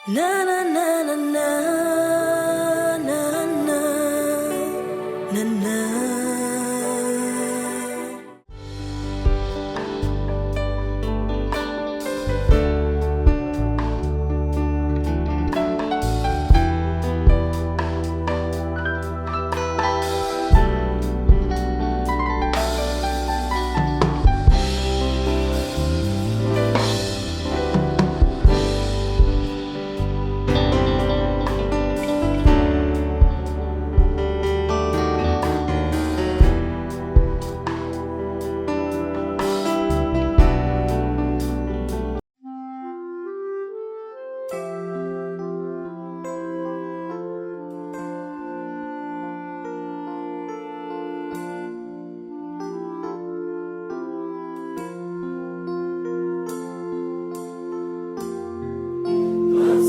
Na na na na na na na na na.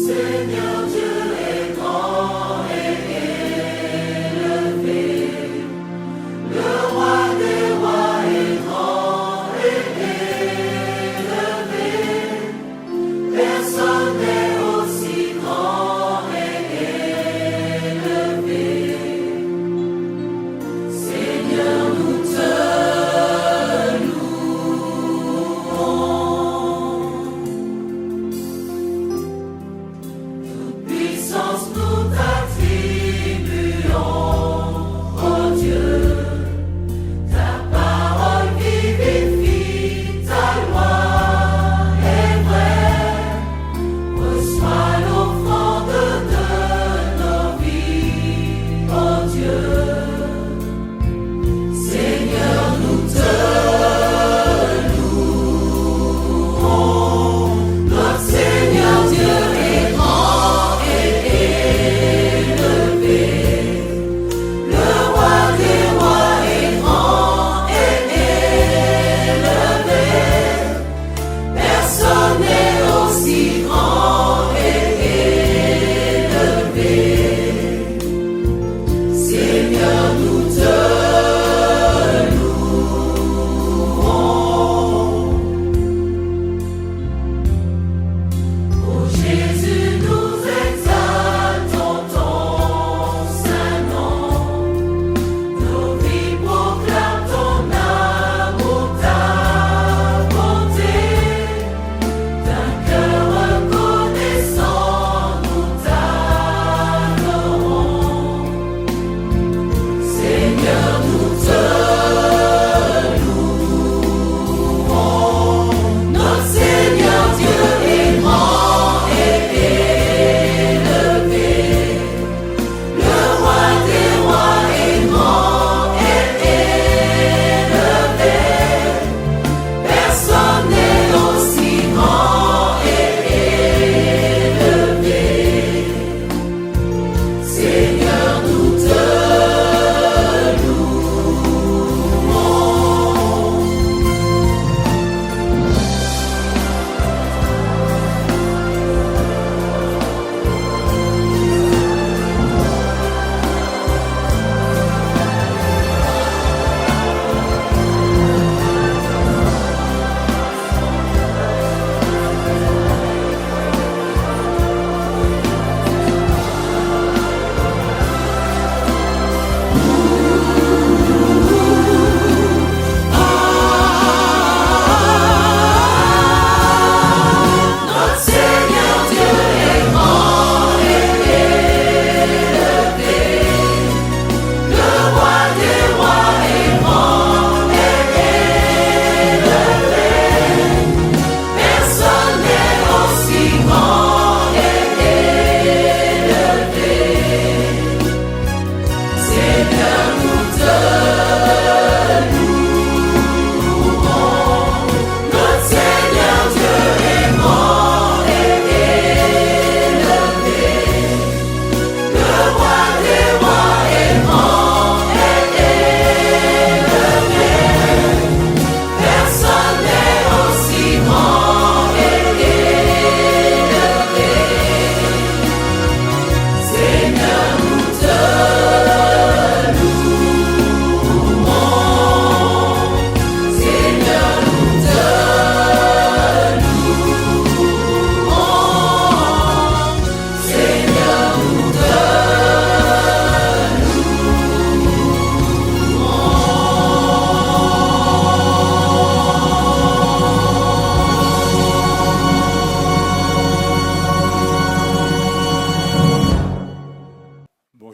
Seigneur Dieu est grand et élevé, le roi des rois est grand et élevé, personne n'est aussi grand et élevé. Seigneur, nous te louons.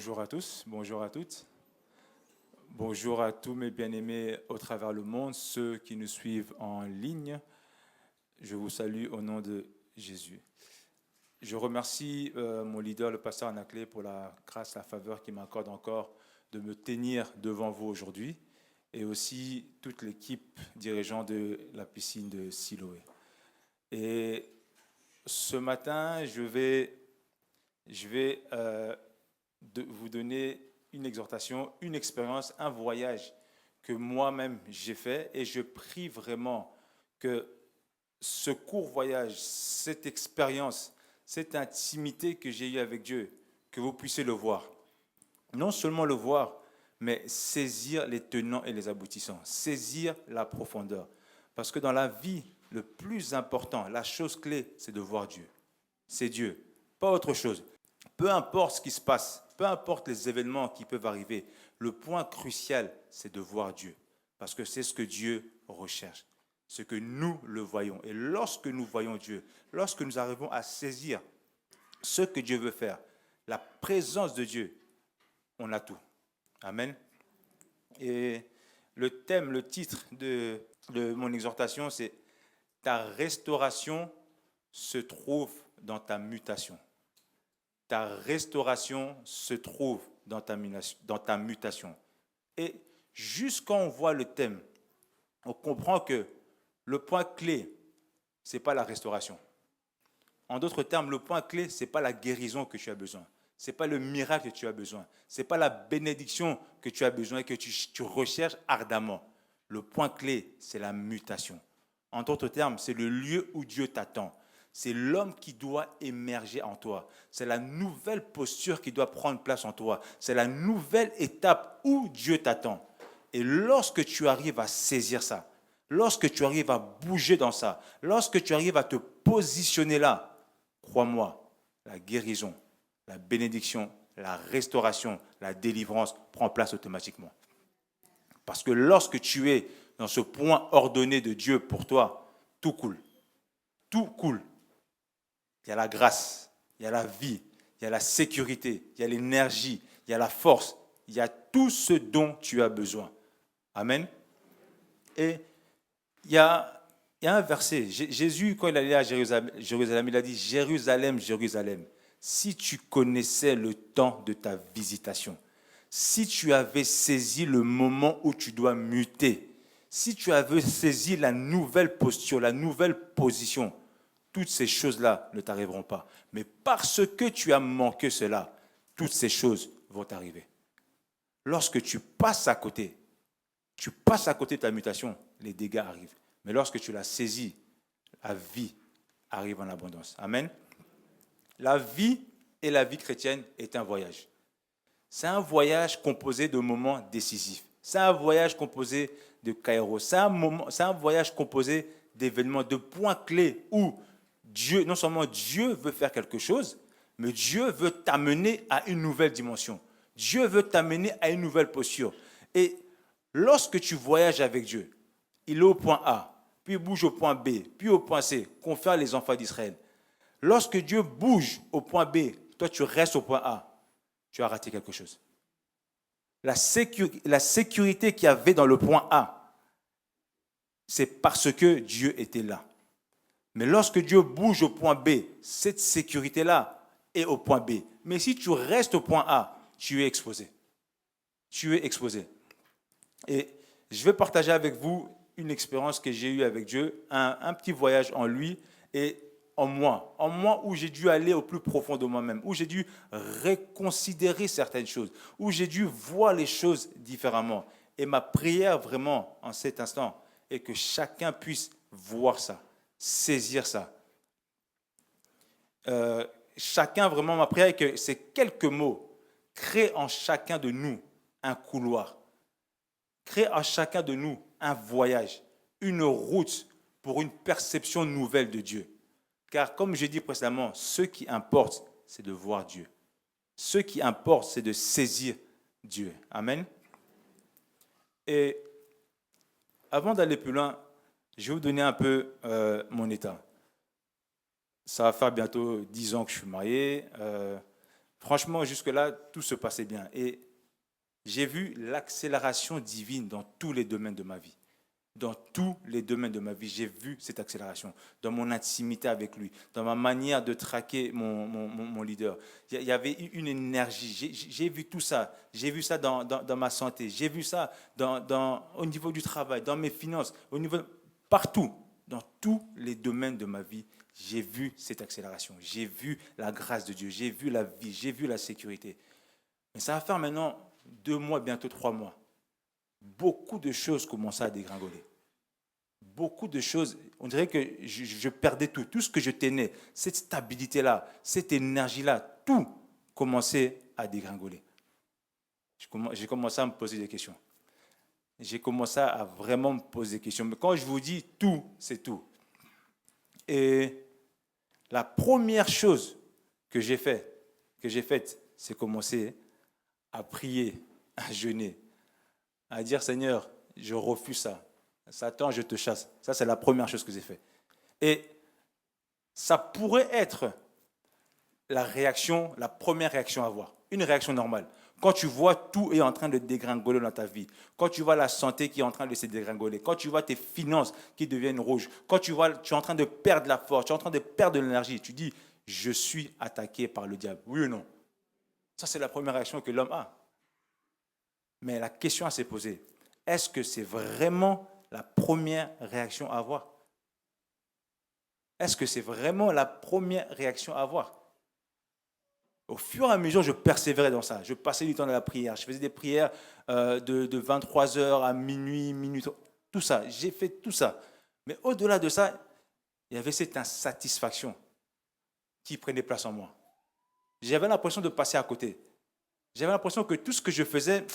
Bonjour à tous, bonjour à toutes. Bonjour à tous mes bien-aimés au travers le monde, ceux qui nous suivent en ligne. Je vous salue au nom de Jésus. Je remercie mon leader, le pasteur Anaclé, pour la grâce, la faveur qu'il m'accorde encore de me tenir devant vous aujourd'hui, et aussi toute l'équipe dirigeante de la piscine de Siloé. Et ce matin, je vais vous donner une exhortation, une expérience, un voyage que moi-même j'ai fait, et je prie vraiment que ce court voyage, cette expérience, cette intimité que j'ai eue avec Dieu, que vous puissiez le voir. Non seulement le voir, mais saisir les tenants et les aboutissants, saisir la profondeur. Parce que dans la vie, le plus important, la chose clé, c'est de voir Dieu. C'est Dieu, pas autre chose. Peu importe ce qui se passe, peu importe les événements qui peuvent arriver, le point crucial, c'est de voir Dieu. Parce que c'est ce que Dieu recherche, ce que nous le voyons. Et lorsque nous voyons Dieu, lorsque nous arrivons à saisir ce que Dieu veut faire, la présence de Dieu, on a tout. Amen. Et le thème, le titre de mon exhortation, c'est « Ta restauration se trouve dans ta mutation ». Ta restauration se trouve dans ta mutation. Et juste quand on voit le thème, on comprend que le point clé, ce n'est pas la restauration. En d'autres termes, le point clé, ce n'est pas la guérison que tu as besoin. Ce n'est pas le miracle que tu as besoin. Ce n'est pas la bénédiction que tu as besoin et que tu recherches ardemment. Le point clé, c'est la mutation. En d'autres termes, c'est le lieu où Dieu t'attend. C'est l'homme qui doit émerger en toi. C'est la nouvelle posture qui doit prendre place en toi. C'est la nouvelle étape où Dieu t'attend. Et lorsque tu arrives à saisir ça, lorsque tu arrives à bouger dans ça, lorsque tu arrives à te positionner là, crois-moi, la guérison, la bénédiction, la restauration, la délivrance prend place automatiquement. Parce que lorsque tu es dans ce point ordonné de Dieu pour toi, tout coule. Tout coule. Il y a la grâce, il y a la vie, il y a la sécurité, il y a l'énergie, il y a la force, il y a tout ce dont tu as besoin. Amen. Et il y a un verset, Jésus, quand il allait à Jérusalem, il a dit « Jérusalem, Jérusalem, si tu connaissais le temps de ta visitation, si tu avais saisi le moment où tu dois muter, si tu avais saisi la nouvelle posture, la nouvelle position, toutes ces choses-là ne t'arriveront pas. Mais parce que tu as manqué cela, toutes ces choses vont t'arriver. Lorsque tu passes à côté de ta mutation, les dégâts arrivent. Mais lorsque tu l'as saisi, la vie arrive en abondance. Amen. La vie et la vie chrétienne est un voyage. C'est un voyage composé de moments décisifs. C'est un voyage composé de kairos. C'est un voyage composé d'événements, de points clés où Dieu, non seulement Dieu veut faire quelque chose, mais Dieu veut t'amener à une nouvelle dimension. Dieu veut t'amener à une nouvelle posture. Et lorsque tu voyages avec Dieu, il est au point A, puis il bouge au point B, puis au point C, qu'ont fait les enfants d'Israël. Lorsque Dieu bouge au point B, toi tu restes au point A, tu as raté quelque chose. La sécurité qu'il y avait dans le point A, c'est parce que Dieu était là. Mais lorsque Dieu bouge au point B, cette sécurité-là est au point B. Mais si tu restes au point A, tu es exposé. Tu es exposé. Et je vais partager avec vous une expérience que j'ai eue avec Dieu, un petit voyage en lui et en moi où j'ai dû aller au plus profond de moi-même, où j'ai dû reconsidérer certaines choses, où j'ai dû voir les choses différemment. Et ma prière vraiment en cet instant est que chacun puisse voir ça, saisir ça. Chacun vraiment, ma prière est que ces quelques mots créent en chacun de nous un couloir, créent en chacun de nous un voyage, une route pour une perception nouvelle de Dieu. Car comme j'ai dit précédemment, ce qui importe, c'est de voir Dieu. Ce qui importe, c'est de saisir Dieu. Amen. Et avant d'aller plus loin, je vais vous donner un peu mon état. Ça va faire bientôt 10 ans que je suis marié. Franchement, jusque-là, tout se passait bien. Et j'ai vu l'accélération divine dans tous les domaines de ma vie. Dans tous les domaines de ma vie, j'ai vu cette accélération. Dans mon intimité avec lui, dans ma manière de traquer mon leader. Il y avait une énergie. J'ai vu tout ça. J'ai vu ça dans ma santé. J'ai vu ça au niveau du travail, dans mes finances, partout. Dans tous les domaines de ma vie, j'ai vu cette accélération. J'ai vu la grâce de Dieu. J'ai vu la vie. J'ai vu la sécurité. Mais ça va faire maintenant 2 mois, bientôt 3 mois. Beaucoup de choses commençaient à dégringoler. Beaucoup de choses, on dirait que je perdais tout. Tout ce que je tenais, cette stabilité-là, cette énergie-là, tout commençait à dégringoler. J'ai commencé à me poser des questions. J'ai commencé à vraiment me poser des questions. Mais quand je vous dis tout, c'est tout. Et la première chose que j'ai faite, c'est commencer à prier, à jeûner, à dire Seigneur, je refuse ça. Satan, je te chasse. Ça, c'est la première chose que j'ai fait. Et ça pourrait être la première réaction à avoir. Une réaction normale. Quand tu vois tout est en train de dégringoler dans ta vie, quand tu vois la santé qui est en train de se dégringoler, quand tu vois tes finances qui deviennent rouges, quand tu es en train de perdre la force, tu es en train de perdre de l'énergie, tu dis, je suis attaqué par le diable. Oui ou non? Ça, c'est la première réaction que l'homme a. Mais la question à se poser, est-ce que c'est vraiment la première réaction à avoir? Est-ce que c'est vraiment la première réaction à avoir? Au fur et à mesure, je persévérais dans ça. Je passais du temps dans la prière. Je faisais des prières de 23 heures à minuit, tout ça. J'ai fait tout ça. Mais au-delà de ça, il y avait cette insatisfaction qui prenait place en moi. J'avais l'impression de passer à côté. J'avais l'impression que tout ce que je faisais,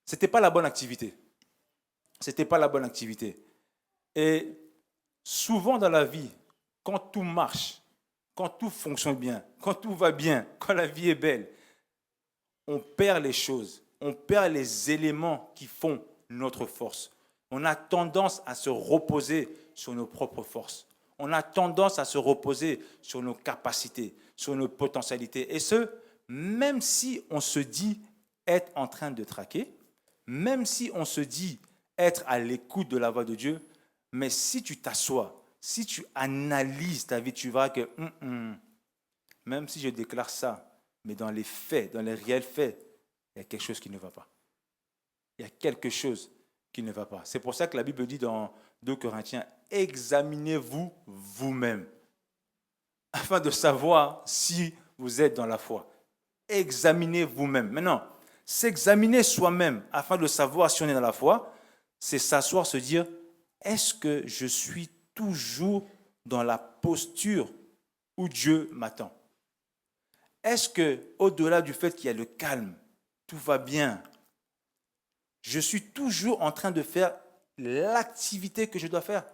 ce n'était pas la bonne activité. Ce n'était pas la bonne activité. Et souvent dans la vie, quand tout marche, quand tout fonctionne bien, quand tout va bien, quand la vie est belle, on perd les choses, on perd les éléments qui font notre force. On a tendance à se reposer sur nos propres forces. On a tendance à se reposer sur nos capacités, sur nos potentialités. Et ce, même si on se dit être en train de traquer, même si on se dit être à l'écoute de la voix de Dieu, mais si tu t'assois, si tu analyses ta vie, tu verras que même si je déclare ça, mais dans les faits, dans les réels faits, il y a quelque chose qui ne va pas. Il y a quelque chose qui ne va pas. C'est pour ça que la Bible dit dans 2 Corinthiens, examinez-vous vous-même, afin de savoir si vous êtes dans la foi. Examinez vous-même. Maintenant, s'examiner soi-même afin de savoir si on est dans la foi, c'est s'asseoir, se dire, est-ce que je suis toujours dans la posture où Dieu m'attend? Est-ce que, au-delà du fait qu'il y a le calme, tout va bien, je suis toujours en train de faire l'activité que je dois faire?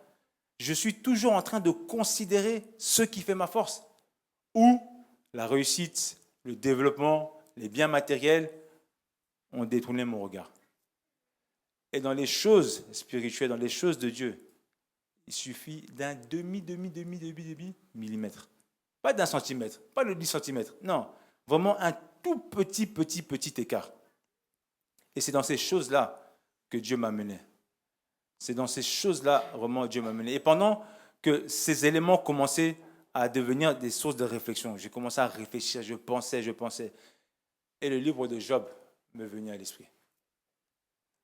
Je suis toujours en train de considérer ce qui fait ma force? Ou la réussite, le développement, les biens matériels ont détourné mon regard? Et dans les choses spirituelles, dans les choses de Dieu, il suffit d'un demi millimètre. Pas d'un centimètre, pas de 10 centimètres. Non, vraiment un tout petit écart. Et c'est dans ces choses-là que Dieu m'a mené. C'est dans ces choses-là, vraiment, Dieu m'a mené. Et pendant que ces éléments commençaient à devenir des sources de réflexion, j'ai commencé à réfléchir, je pensais. Et le livre de Job me venait à l'esprit.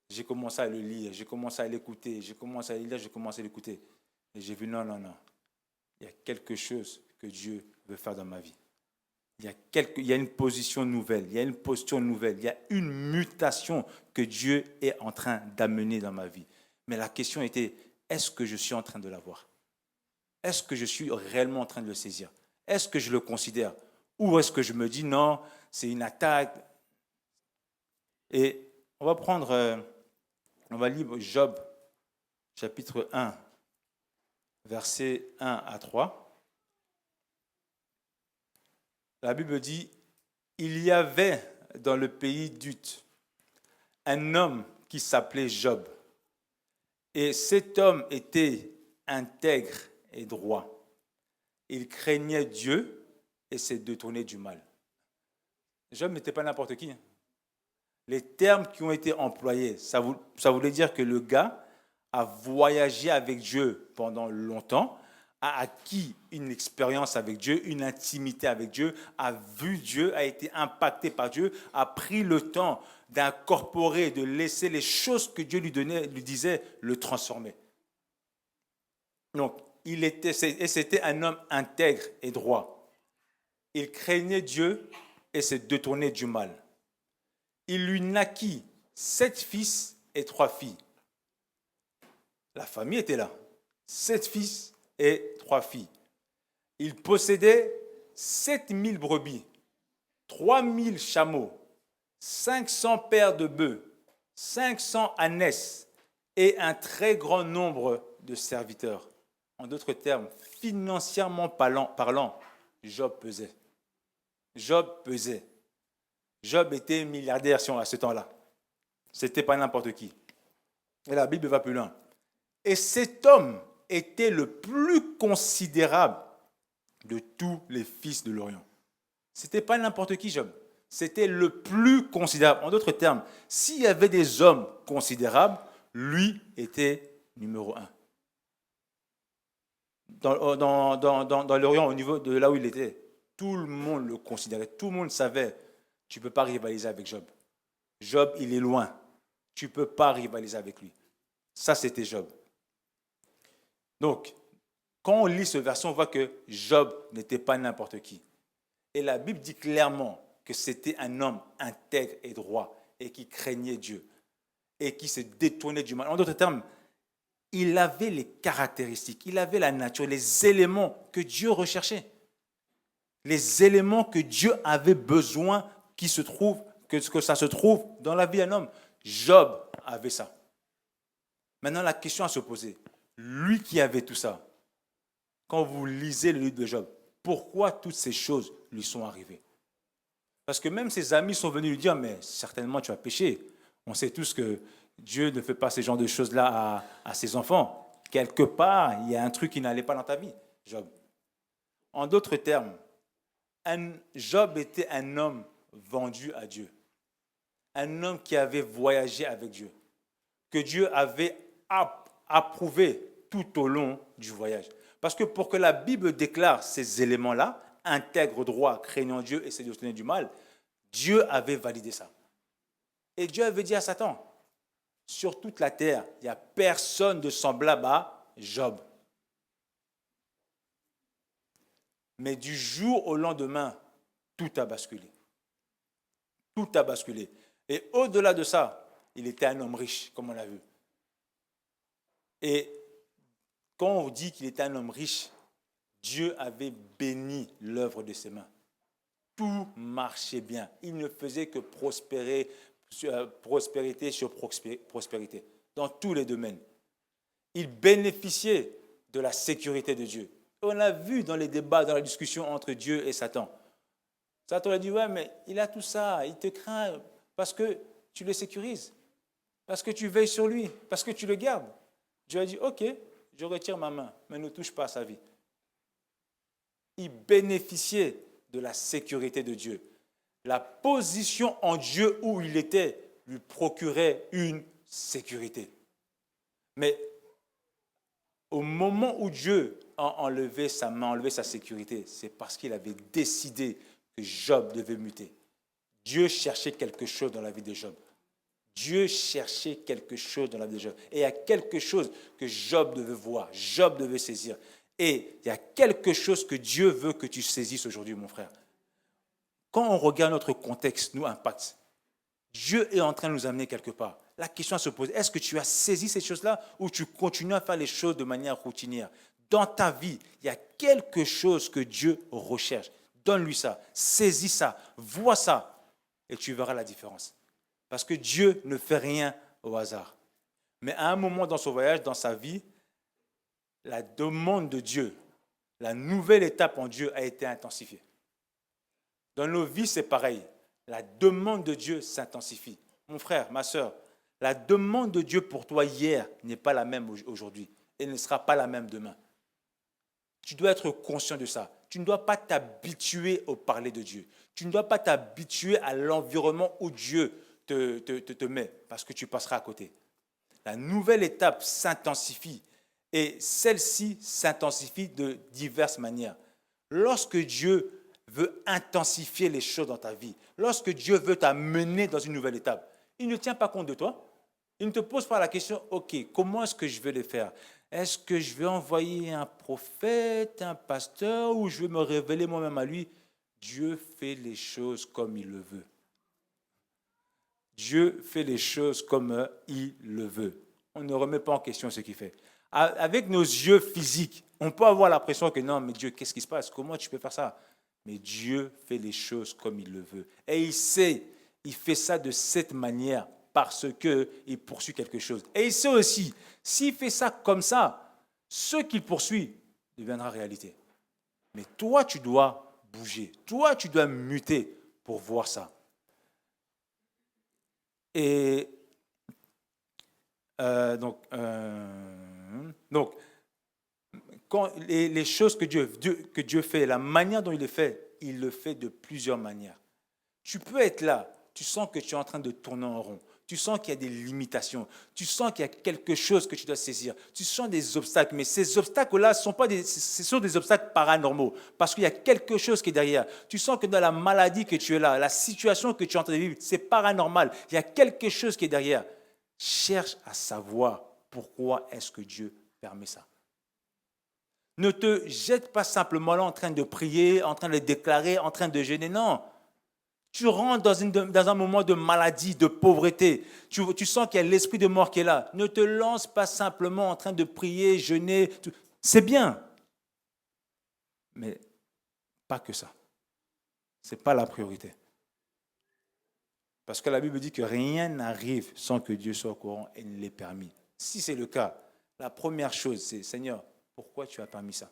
J'ai commencé à le lire, j'ai commencé à l'écouter, j'ai commencé à l'écouter. Et j'ai vu, non. Il y a quelque chose que Dieu veut faire dans ma vie. Il y a une position nouvelle, il y a une posture nouvelle, il y a une mutation que Dieu est en train d'amener dans ma vie. Mais la question était, est-ce que je suis en train de la voir? Est-ce que je suis réellement en train de le saisir? Est-ce que je le considère? Ou est-ce que je me dis, non, c'est une attaque? Et on va lire Job, chapitre 1, versets 1 à 3. La Bible dit, il y avait dans le pays d'Uth un homme qui s'appelait Job. Et cet homme était intègre et droit. Il craignait Dieu et s'est détourné du mal. Job n'était pas n'importe qui. Les termes qui ont été employés, ça voulait dire que le gars a voyagé avec Dieu pendant longtemps, a acquis une expérience avec Dieu, une intimité avec Dieu, a vu Dieu, a été impacté par Dieu, a pris le temps d'incorporer, de laisser les choses que Dieu lui disait, le transformer. Donc, c'était un homme intègre et droit. Il craignait Dieu et se détournait du mal. Il lui naquit 7 fils et 3 filles. La famille était là. 7 fils et 3 filles. Il possédait 7000 brebis, 3000 chameaux, 500 paires de bœufs, 500 ânesses et un très grand nombre de serviteurs. En d'autres termes, financièrement parlant, Job pesait. Job pesait. Job était milliardaire à ce temps-là. Ce n'était pas n'importe qui. Et la Bible va plus loin. Et cet homme était le plus considérable de tous les fils de l'Orient. Ce n'était pas n'importe qui, Job. C'était le plus considérable. En d'autres termes, s'il y avait des hommes considérables, lui était numéro 1. Dans l'Orient, au niveau de là où il était, tout le monde le considérait, tout le monde savait, tu ne peux pas rivaliser avec Job. Job, il est loin. Tu ne peux pas rivaliser avec lui. Ça, c'était Job. Donc, quand on lit ce verset, on voit que Job n'était pas n'importe qui. Et la Bible dit clairement que c'était un homme intègre et droit et qui craignait Dieu et qui se détournait du mal. En d'autres termes, il avait les caractéristiques, il avait la nature, les éléments que Dieu recherchait. Les éléments que Dieu avait besoin que ça se trouve dans la vie d'un homme. Job avait ça. Maintenant, la question à se poser, lui qui avait tout ça, quand vous lisez le livre de Job, pourquoi toutes ces choses lui sont arrivées? Parce que même ses amis sont venus lui dire, mais certainement tu as péché. On sait tous que Dieu ne fait pas ce genre de choses-là à ses enfants. Quelque part, il y a un truc qui n'allait pas dans ta vie, Job. En d'autres termes, Job était un homme vendu à Dieu. Un homme qui avait voyagé avec Dieu. Que Dieu avait approuvé tout au long du voyage. Parce que pour que la Bible déclare ces éléments-là, intègre, droit, craignant Dieu et se détourner du mal, Dieu avait validé ça. Et Dieu avait dit à Satan, sur toute la terre, il n'y a personne de semblable à Job. Mais du jour au lendemain, tout a basculé. Tout a basculé. Et au-delà de ça, il était un homme riche, comme on l'a vu. Et quand on dit qu'il était un homme riche, Dieu avait béni l'œuvre de ses mains. Tout marchait bien. Il ne faisait que prospérer, prospérité sur prospérité, dans tous les domaines. Il bénéficiait de la sécurité de Dieu. Et on l'a vu dans les débats, dans la discussion entre Dieu et Satan. Satan a dit, ouais, mais il a tout ça, il te craint parce que tu le sécurises, parce que tu veilles sur lui, parce que tu le gardes. Dieu a dit, ok, je retire ma main, mais ne touche pas à sa vie. Il bénéficiait de la sécurité de Dieu. La position en Dieu où il était lui procurait une sécurité. Mais au moment où Dieu a enlevé sa main, enlevé sa sécurité, c'est parce qu'il avait décidé que Job devait muter. Dieu cherchait quelque chose dans la vie de Job. Dieu cherchait quelque chose dans la vie de Job. Et il y a quelque chose que Job devait voir, Job devait saisir. Et il y a quelque chose que Dieu veut que tu saisisses aujourd'hui, mon frère. Quand on regarde notre contexte, nous impacte. Dieu est en train de nous amener quelque part. La question à se poser, est-ce que tu as saisi ces choses-là ou tu continues à faire les choses de manière routinière? Dans ta vie, il y a quelque chose que Dieu recherche. Donne-lui ça, saisis ça, vois ça et tu verras la différence. Parce que Dieu ne fait rien au hasard. Mais à un moment dans son voyage, dans sa vie, la demande de Dieu, la nouvelle étape en Dieu a été intensifiée. Dans nos vies, c'est pareil. La demande de Dieu s'intensifie. Mon frère, ma soeur, la demande de Dieu pour toi hier n'est pas la même aujourd'hui et ne sera pas la même demain. Tu dois être conscient de ça. tu ne dois pas t'habituer au parler de Dieu. Tu ne dois pas t'habituer à l'environnement où Dieu te met, parce que tu passeras à côté. La nouvelle étape s'intensifie, et celle-ci s'intensifie de diverses manières. Lorsque Dieu veut intensifier les choses dans ta vie, lorsque Dieu veut t'amener dans une nouvelle étape, il ne tient pas compte de toi. Il ne te pose pas la question, ok, comment est-ce que je vais le faire? Est-ce que je vais envoyer un prophète, un pasteur, ou je vais me révéler moi-même à lui? Dieu fait les choses comme il le veut. Dieu fait les choses comme il le veut. On ne remet pas en question ce qu'il fait. Avec nos yeux physiques, on peut avoir l'impression que non, mais Dieu, qu'est-ce qui se passe? Comment tu peux faire ça? Mais Dieu fait les choses comme il le veut. Et il sait, il fait ça de cette manière parce qu'il poursuit quelque chose. Et il sait aussi, s'il fait ça comme ça, ce qu'il poursuit deviendra réalité. Mais toi, tu dois bouger. Toi, tu dois muter pour voir ça. Et donc, quand les choses que Dieu fait, la manière dont il le fait de plusieurs manières. Tu peux être là, tu sens que tu es en train de tourner en rond. Tu sens qu'il y a des limitations. Tu sens qu'il y a quelque chose que tu dois saisir. Tu sens des obstacles. Mais ces obstacles-là, ce sont des obstacles paranormaux. Parce qu'il y a quelque chose qui est derrière. Tu sens que dans la maladie que tu es là, la situation que tu es en train de vivre, c'est paranormal. Il y a quelque chose qui est derrière. Cherche à savoir pourquoi est-ce que Dieu permet ça. Ne te jette pas simplement là en train de prier, en train de déclarer, en train de jeûner. Non. Tu rentres dans un moment de maladie, de pauvreté. Tu sens qu'il y a l'esprit de mort qui est là. Ne te lance pas simplement en train de prier, jeûner. C'est bien. Mais pas que ça. Ce n'est pas la priorité. Parce que la Bible dit que rien n'arrive sans que Dieu soit au courant et ne l'ait permis. Si c'est le cas, la première chose, c'est Seigneur, pourquoi tu as permis ça?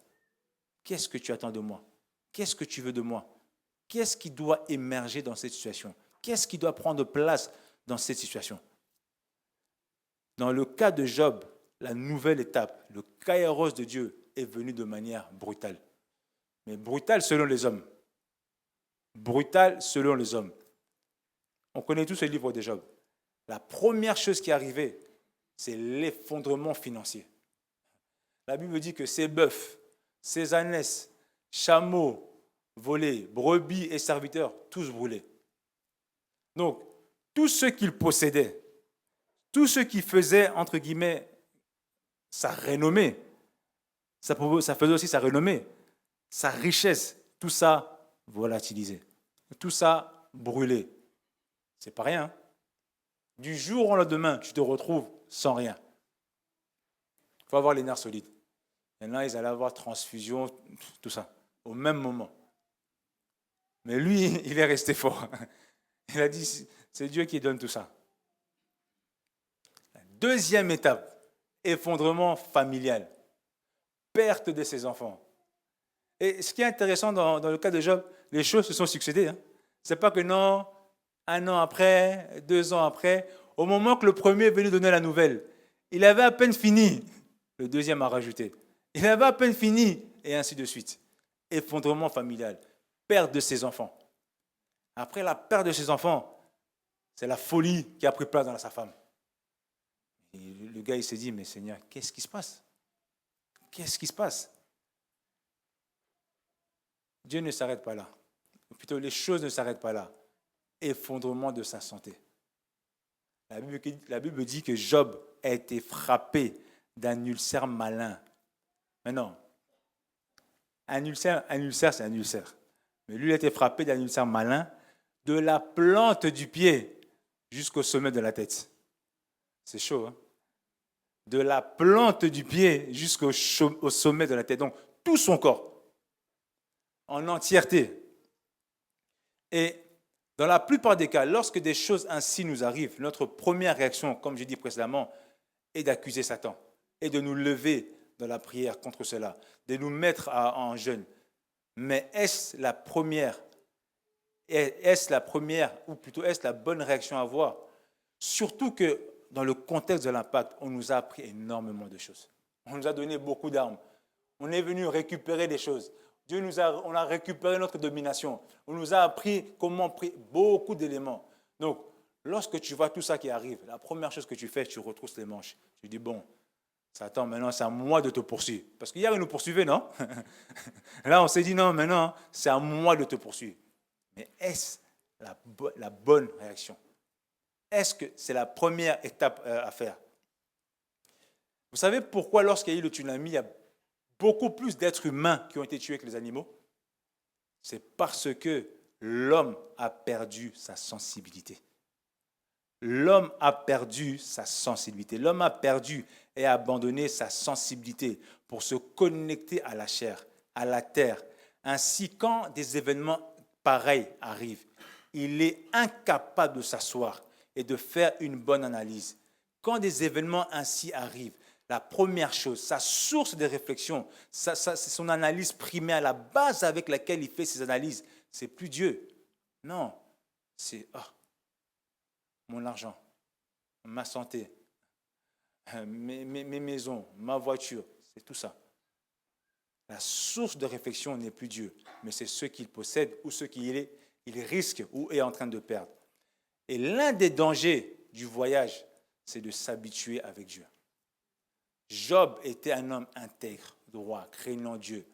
Qu'est-ce que tu attends de moi? Qu'est-ce que tu veux de moi? Qu'est-ce qui doit émerger dans cette situation? Qu'est-ce qui doit prendre place dans cette situation? Dans le cas de Job, la nouvelle étape, le kairos de Dieu est venu de manière brutale. Mais brutale selon les hommes. Brutale selon les hommes. On connaît tous le livre de Job. La première chose qui est arrivée, c'est l'effondrement financier. La Bible dit que ses bœufs, ses ânesses, chameaux, volés, brebis et serviteurs, tous brûlés. Donc, tout ce qu'il possédait, tout ce qui faisait, entre guillemets, sa renommée, ça faisait aussi sa renommée, sa richesse, tout ça volatilisé, tout ça brûlé. C'est pas rien. Hein? Du jour au lendemain, tu te retrouves sans rien. Il faut avoir les nerfs solides. Maintenant, ils allaient avoir transfusion, tout ça, au même moment. Mais lui, il est resté fort. Il a dit, c'est Dieu qui donne tout ça. La deuxième étape, effondrement familial, perte de ses enfants. Et ce qui est intéressant dans le cas de Job, les choses se sont succédées. Hein. Ce n'est pas que non, 1 an après, 2 ans après, au moment que le premier est venu donner la nouvelle, il avait à peine fini, le deuxième a rajouté. Il avait à peine fini, et ainsi de suite. Effondrement familial, perte de ses enfants. Après la perte de ses enfants, c'est la folie qui a pris place dans sa femme. Et le gars, il s'est dit, mais Seigneur, qu'est-ce qui se passe? Qu'est-ce qui se passe? Dieu ne s'arrête pas là. Ou plutôt, les choses ne s'arrêtent pas là. Effondrement de sa santé. La Bible dit que Job a été frappé d'un ulcère malin. Mais non, un ulcère, c'est un ulcère. Mais lui, il a été frappé d'un ulcère malin de la plante du pied jusqu'au sommet de la tête. C'est chaud, hein? De la plante du pied jusqu'au sommet de la tête. Donc, tout son corps, en entièreté. Et dans la plupart des cas, lorsque des choses ainsi nous arrivent, notre première réaction, comme j'ai dit précédemment, est d'accuser Satan et de nous lever dans la prière contre cela, de nous mettre en jeûne. Mais est-ce la première, ou plutôt est-ce la bonne réaction à avoir? Surtout que dans le contexte de l'impact, on nous a appris énormément de choses. On nous a donné beaucoup d'armes. On est venu récupérer des choses. On a récupéré notre domination. On nous a appris comment prier, beaucoup d'éléments. Donc, lorsque tu vois tout ça qui arrive, la première chose que tu fais, tu retrousses les manches. Tu dis, bon, Satan, maintenant, c'est à moi de te poursuivre. Parce qu'hier, il nous poursuivait, non? Là, on s'est dit, non, maintenant, c'est à moi de te poursuivre. Mais est-ce la bonne réaction? Est-ce que c'est la première étape à faire? Vous savez pourquoi, lorsqu'il y a eu le tsunami, il y a beaucoup plus d'êtres humains qui ont été tués que les animaux? C'est parce que l'homme a perdu sa sensibilité. L'homme a perdu sa sensibilité. L'homme a perdu et abandonné sa sensibilité pour se connecter à la chair, à la terre. Ainsi, quand des événements pareils arrivent, il est incapable de s'asseoir et de faire une bonne analyse. Quand des événements ainsi arrivent, la première chose, sa source de réflexion, c'est son analyse primaire, la base avec laquelle il fait ses analyses. C'est plus Dieu. Non, c'est mon argent, ma santé, mes maisons, ma voiture, c'est tout ça. La source de réflexion n'est plus Dieu, mais c'est ce qu'il possède ou ce qu'il risque ou est en train de perdre. Et l'un des dangers du voyage, c'est de s'habituer avec Dieu. Job était un homme intègre, droit, craignant Dieu.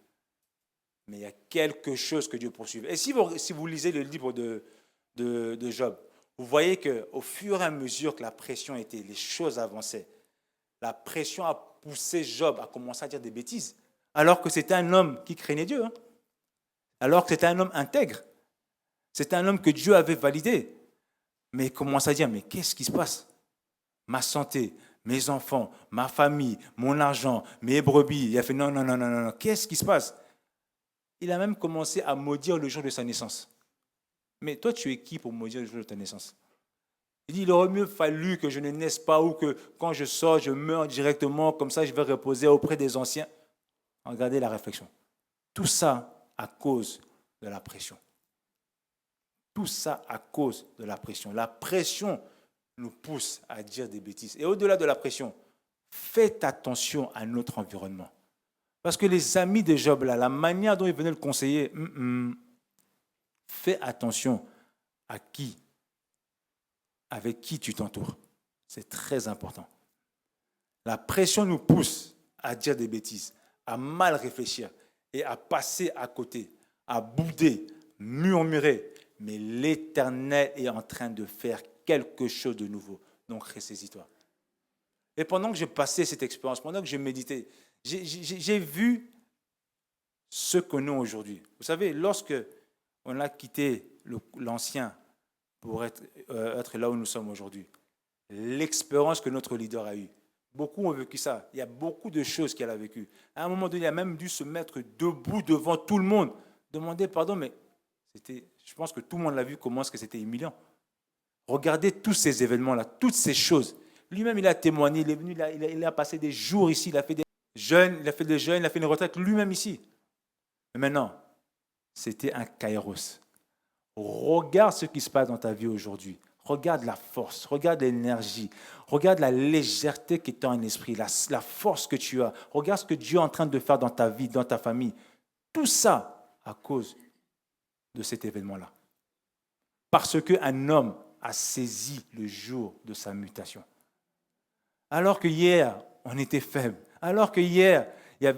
Mais il y a quelque chose que Dieu poursuit. Et si vous lisez le livre de Job, vous voyez qu'au fur et à mesure que la pression était, les choses avançaient. La pression a poussé Job à commencer à dire des bêtises, alors que c'était un homme qui craignait Dieu. Alors que c'était un homme intègre. C'était un homme que Dieu avait validé. Mais il commence à dire, mais qu'est-ce qui se passe? Ma santé, mes enfants, ma famille, mon argent, mes brebis. Il a fait non, qu'est-ce qui se passe? Il a même commencé à maudire le jour de sa naissance. Mais toi, tu es qui pour maudire le jour de ta naissance? Il dit, il aurait mieux fallu que je ne naisse pas ou que quand je sors, je meurs directement, comme ça je vais reposer auprès des anciens. Regardez la réflexion. Tout ça à cause de la pression. Tout ça à cause de la pression. La pression nous pousse à dire des bêtises. Et au-delà de la pression, faites attention à notre environnement. Parce que les amis de Job, là, la manière dont ils venaient le conseiller, fais attention à qui, avec qui tu t'entoures. C'est très important. La pression nous pousse à dire des bêtises, à mal réfléchir et à passer à côté, à bouder, murmurer. Mais l'Éternel est en train de faire quelque chose de nouveau. Donc, ressaisis-toi. Et pendant que je passais cette expérience, pendant que je méditais, j'ai vu ce que nous aujourd'hui. Vous savez, lorsque on a quitté l'ancien pour être là où nous sommes aujourd'hui, l'expérience que notre leader a eue, beaucoup ont vécu ça. Il y a beaucoup de choses qu'elle a vécues. À un moment donné, il a même dû se mettre debout devant tout le monde, demander pardon, mais je pense que tout le monde l'a vu comment est-ce que c'était humiliant. Regardez tous ces événements-là, toutes ces choses. Lui-même, il a témoigné, il est venu, il a passé des jours ici, il a fait des jeûnes, il a fait une retraite lui-même ici. Mais maintenant, c'était un kairos. Regarde ce qui se passe dans ta vie aujourd'hui. Regarde la force, regarde l'énergie, regarde la légèreté qui est en esprit, la force que tu as. Regarde ce que Dieu est en train de faire dans ta vie, dans ta famille. Tout ça à cause de cet événement-là. Parce qu'un homme a saisi le jour de sa mutation. Alors que hier, on était faible. Alors que hier, il y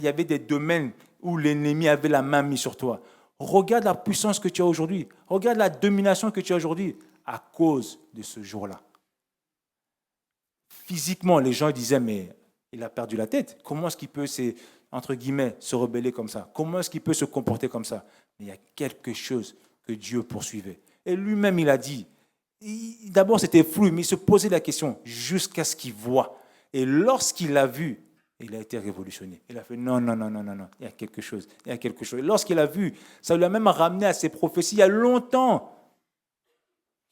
avait des domaines où l'ennemi avait la main mise sur toi. Regarde la puissance que tu as aujourd'hui. Regarde la domination que tu as aujourd'hui à cause de ce jour-là. Physiquement, les gens disaient, mais il a perdu la tête. Comment est-ce qu'il peut, entre guillemets, se rebeller comme ça? Comment est-ce qu'il peut se comporter comme ça? Mais il y a quelque chose que Dieu poursuivait. Et lui-même, il a dit, d'abord c'était flou, mais il se posait la question jusqu'à ce qu'il voit. Et lorsqu'il l'a vu, il a été révolutionné. Il a fait non, il y a quelque chose, il y a quelque chose. Et lorsqu'il a vu, ça lui a même ramené à ses prophéties il y a longtemps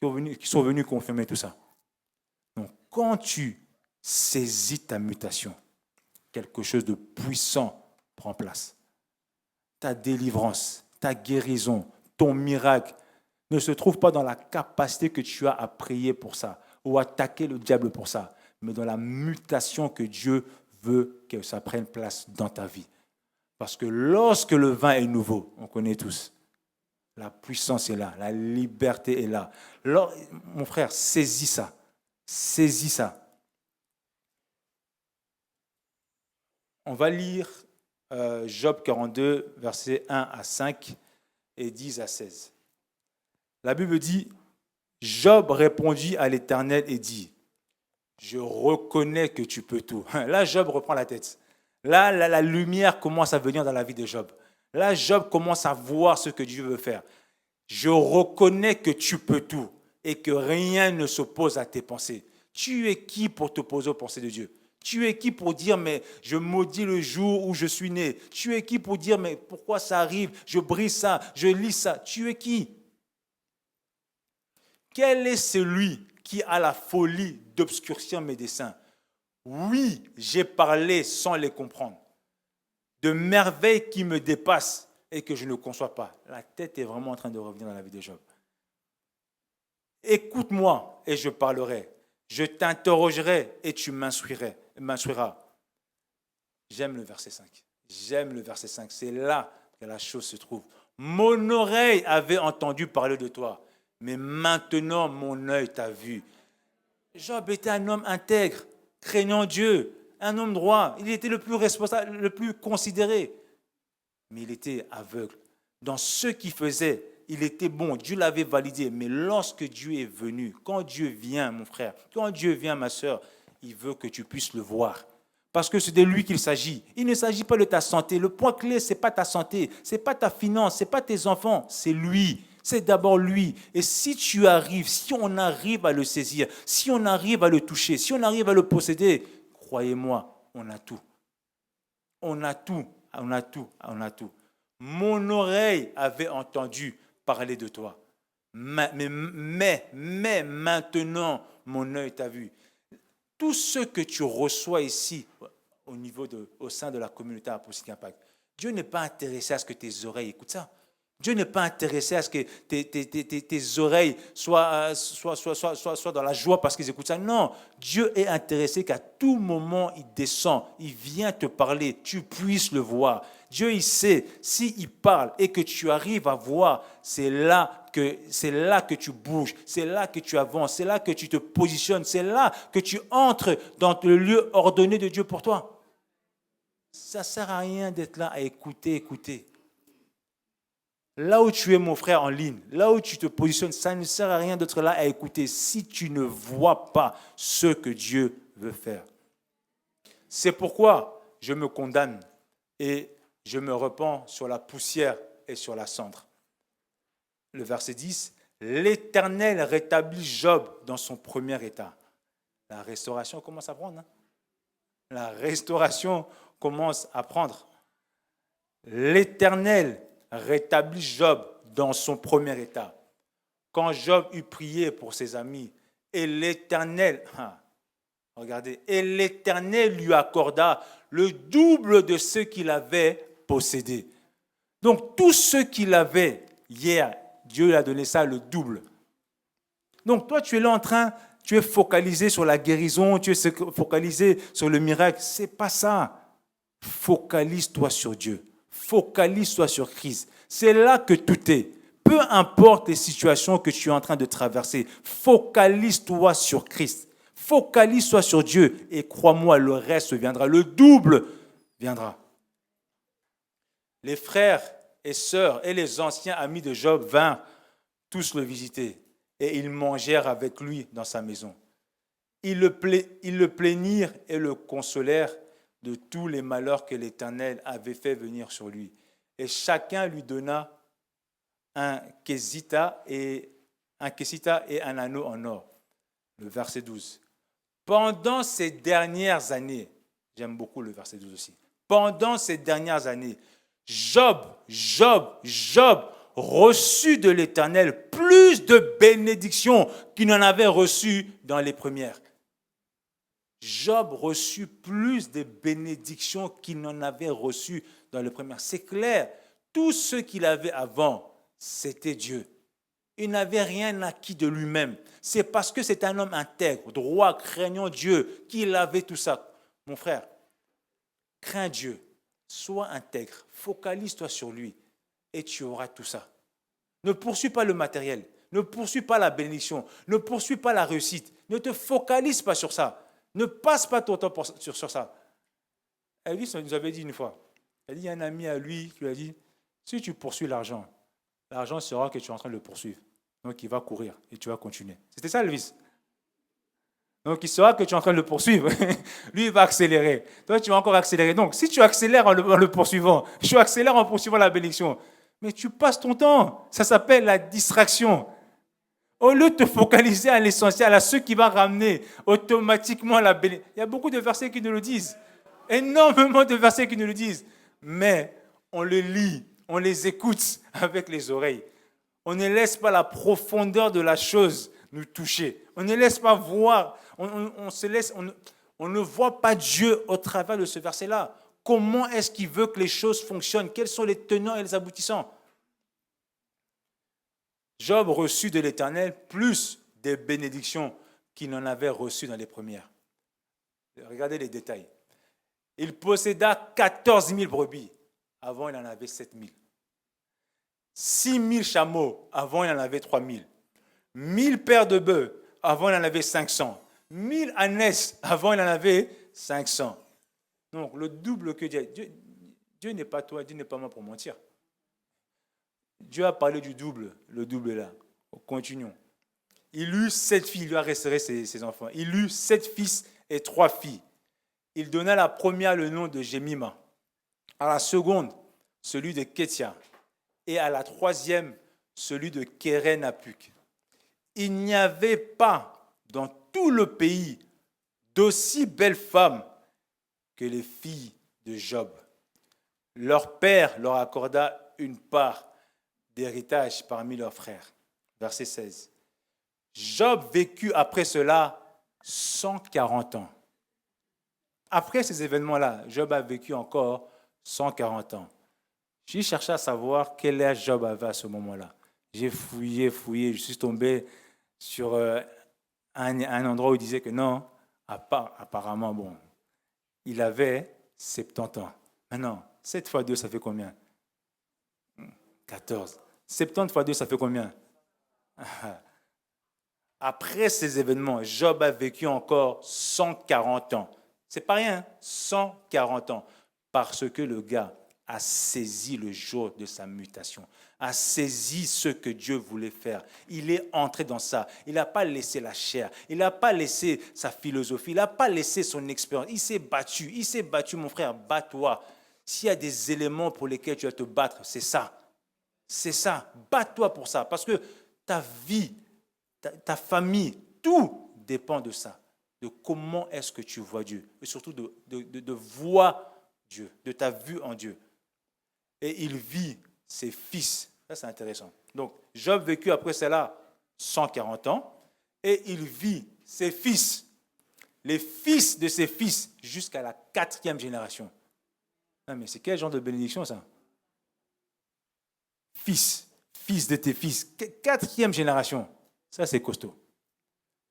qui sont venus confirmer tout ça. Donc, quand tu saisis ta mutation, quelque chose de puissant prend place. Ta délivrance, ta guérison, ton miracle ne se trouve pas dans la capacité que tu as à prier pour ça ou à attaquer le diable pour ça, mais dans la mutation que Dieu veut que ça prenne place dans ta vie. Parce que lorsque le vin est nouveau, on connaît tous, la puissance est là, la liberté est là. Alors, mon frère, saisis ça. Saisis ça. On va lire Job 42, versets 1 à 5 et 10 à 16. La Bible dit, Job répondit à l'Éternel et dit, je reconnais que tu peux tout. Là, Job reprend la tête. Là, la lumière commence à venir dans la vie de Job. Là, Job commence à voir ce que Dieu veut faire. Je reconnais que tu peux tout et que rien ne s'oppose à tes pensées. Tu es qui pour t'opposer aux pensées de Dieu? Tu es qui pour dire, mais je maudis le jour où je suis né? Tu es qui pour dire, mais pourquoi ça arrive? Je brise ça, je lis ça. Tu es qui? Quel est celui qui a la folie d'obscurcir mes desseins? Oui, j'ai parlé sans les comprendre. De merveilles qui me dépassent et que je ne conçois pas. La tête est vraiment en train de revenir dans la vie de Job. Écoute-moi et je parlerai. Je t'interrogerai et tu m'instruiras. J'aime le verset 5. J'aime le verset 5. C'est là que la chose se trouve. Mon oreille avait entendu parler de toi, mais maintenant mon œil t'a vu. Job était un homme intègre, craignant Dieu, un homme droit. Il était le plus responsable, le plus considéré. Mais il était aveugle. Dans ce qu'il faisait, il était bon. Dieu l'avait validé. Mais lorsque Dieu est venu, quand Dieu vient, mon frère, quand Dieu vient, ma soeur, il veut que tu puisses le voir. Parce que c'est de lui qu'il s'agit. Il ne s'agit pas de ta santé. Le point clé, ce n'est pas ta santé, ce n'est pas ta finance, ce n'est pas tes enfants, c'est lui. C'est d'abord lui. Et si tu arrives, si on arrive à le saisir, si on arrive à le toucher, si on arrive à le posséder, croyez-moi, on a tout. On a tout, on a tout, on a tout. Mon oreille avait entendu parler de toi. Mais maintenant, mon œil t'a vu. Tout ce que tu reçois ici, au sein de la communauté Apostolique Impact, Dieu n'est pas intéressé à ce que tes oreilles écoutent ça. Dieu n'est pas intéressé à ce que tes oreilles soient dans la joie parce qu'ils écoutent ça. Non, Dieu est intéressé qu'à tout moment, il descend, il vient te parler, tu puisses le voir. Dieu, il sait, s'il parle et que tu arrives à voir, c'est là que tu bouges, c'est là que tu avances, c'est là que tu te positionnes, c'est là que tu entres dans le lieu ordonné de Dieu pour toi. Ça ne sert à rien d'être là à écouter. Là où tu es, mon frère, en ligne, là où tu te positionnes, ça ne sert à rien d'être là à écouter si tu ne vois pas ce que Dieu veut faire. C'est pourquoi je me condamne et je me repens sur la poussière et sur la cendre. Le verset 10, l'Éternel rétablit Job dans son premier état. La restauration commence à prendre. La restauration commence à prendre. L'Éternel rétablit Job dans son premier état. Quand Job eut prié pour ses amis, et l'Éternel, regardez, et l'Éternel lui accorda le double de ce qu'il avait possédé. Donc tout ce qu'il avait hier, Dieu lui a donné ça le double. Donc toi tu es là tu es focalisé sur la guérison, tu es focalisé sur le miracle. C'est pas ça. Focalise-toi sur Dieu. Focalise-toi sur Christ. C'est là que tout est. Peu importe les situations que tu es en train de traverser, focalise-toi sur Christ. Focalise-toi sur Dieu et crois-moi, le reste viendra. Le double viendra. Les frères et sœurs et les anciens amis de Job vinrent tous le visiter et ils mangèrent avec lui dans sa maison. Ils le plaignirent et le consolèrent de tous les malheurs que l'Éternel avait fait venir sur lui. Et chacun lui donna un késita et un anneau en or. Le verset 12. Pendant ces dernières années, j'aime beaucoup le verset 12 aussi, pendant ces dernières années, Job reçut de l'Éternel plus de bénédictions qu'il n'en avait reçues dans les premières. Job reçut plus de bénédictions qu'il n'en avait reçues dans les premières. C'est clair, tout ce qu'il avait avant, c'était Dieu. Il n'avait rien acquis de lui-même. C'est parce que c'est un homme intègre, droit, craignant Dieu, qu'il avait tout ça. Mon frère, crains Dieu, Sois intègre, focalise-toi sur lui et tu auras tout ça. Ne poursuis pas le matériel, ne poursuis pas la bénédiction, ne poursuis pas la réussite, ne te focalise pas sur ça, ne passe pas ton temps sur ça. Elvis nous avait dit une fois, il y a un ami à lui qui lui a dit, si tu poursuis l'argent, l'argent sera que tu es en train de le poursuivre. Donc il va courir et tu vas continuer. C'était ça Elvis. Donc il saura que tu es en train de le poursuivre. Lui, il va accélérer. Toi, tu vas encore accélérer. Donc si tu accélères en le poursuivant, tu accélères en poursuivant la bénédiction. Mais tu passes ton temps. Ça s'appelle la distraction. Au lieu de te focaliser à l'essentiel, à ce qui va ramener automatiquement la bénédiction. Il y a beaucoup de versets qui nous le disent. Énormément de versets qui nous le disent. Mais on le lit, on les écoute avec les oreilles. On ne laisse pas la profondeur de la chose nous toucher. On ne laisse pas voir, on ne voit pas Dieu au travers de ce verset-là. Comment est-ce qu'il veut que les choses fonctionnent? Quels sont les tenants et les aboutissants? Job reçut de l'Éternel plus des bénédictions qu'il n'en avait reçues dans les premières. Regardez les détails. Il posséda 14 000 brebis. Avant, il en avait 7 000. 6 000 chameaux. Avant, il en avait 3 000. 1000 paires de bœufs. Avant, il en avait 500. 1000 ânesses. Avant, il en avait 500. Donc, le double que Dieu n'est pas toi, Dieu n'est pas moi pour mentir. Dieu a parlé du double, le double est là. Continuons. Il eut 7 filles, il lui a restauré ses enfants. Il eut 7 fils et 3 filles. Il donna à la première le nom de Jémima, à la seconde, celui de Kétia, et à la troisième, celui de Kéren-Apuk. Il n'y avait pas dans tout le pays d'aussi belles femmes que les filles de Job. Leur père leur accorda une part d'héritage parmi leurs frères. Verset 16. Job vécut après cela 140 ans. Après ces événements-là, Job a vécu encore 140 ans. J'ai cherché à savoir quel âge Job avait à ce moment-là. J'ai fouillé, je suis tombé sur un endroit où il disait que non, apparemment, bon, il avait 70 ans. Maintenant, 7 fois 2, ça fait combien? 14. 70 fois 2, ça fait combien? Après ces événements, Job a vécu encore 140 ans. C'est pas rien, 140 ans. Parce que le gars a saisi le jour de sa mutation, a saisi ce que Dieu voulait faire. Il est entré dans ça. Il n'a pas laissé la chair. Il n'a pas laissé sa philosophie. Il n'a pas laissé son expérience. Il s'est battu. Il s'est battu, mon frère. Bats-toi. S'il y a des éléments pour lesquels tu vas te battre, c'est ça. C'est ça. Bats-toi pour ça. Parce que ta vie, ta famille, tout dépend de ça. De comment est-ce que tu vois Dieu. Et surtout de voir Dieu, de ta vue en Dieu. Et il vit ses fils. Ça, c'est intéressant. Donc, Job vécut après cela 140 ans. Et il vit ses fils. Les fils de ses fils jusqu'à la 4e génération. Non, mais c'est quel genre de bénédiction, ça? Fils de tes fils. 4e génération. Ça, c'est costaud.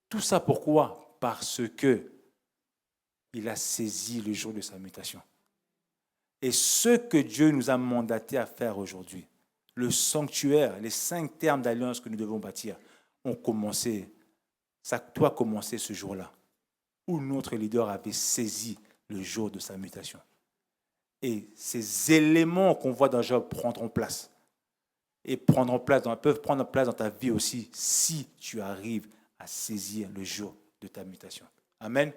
Tout ça pourquoi? Parce que il a saisi le jour de sa mutation. Et ce que Dieu nous a mandaté à faire aujourd'hui, le sanctuaire, les 5 termes d'alliance que nous devons bâtir, ont commencé, ça doit commencer ce jour-là, où notre leader avait saisi le jour de sa mutation. Et ces éléments qu'on voit dans Job prendront place. Et peuvent prendre place dans ta vie aussi, si tu arrives à saisir le jour de ta mutation. Amen.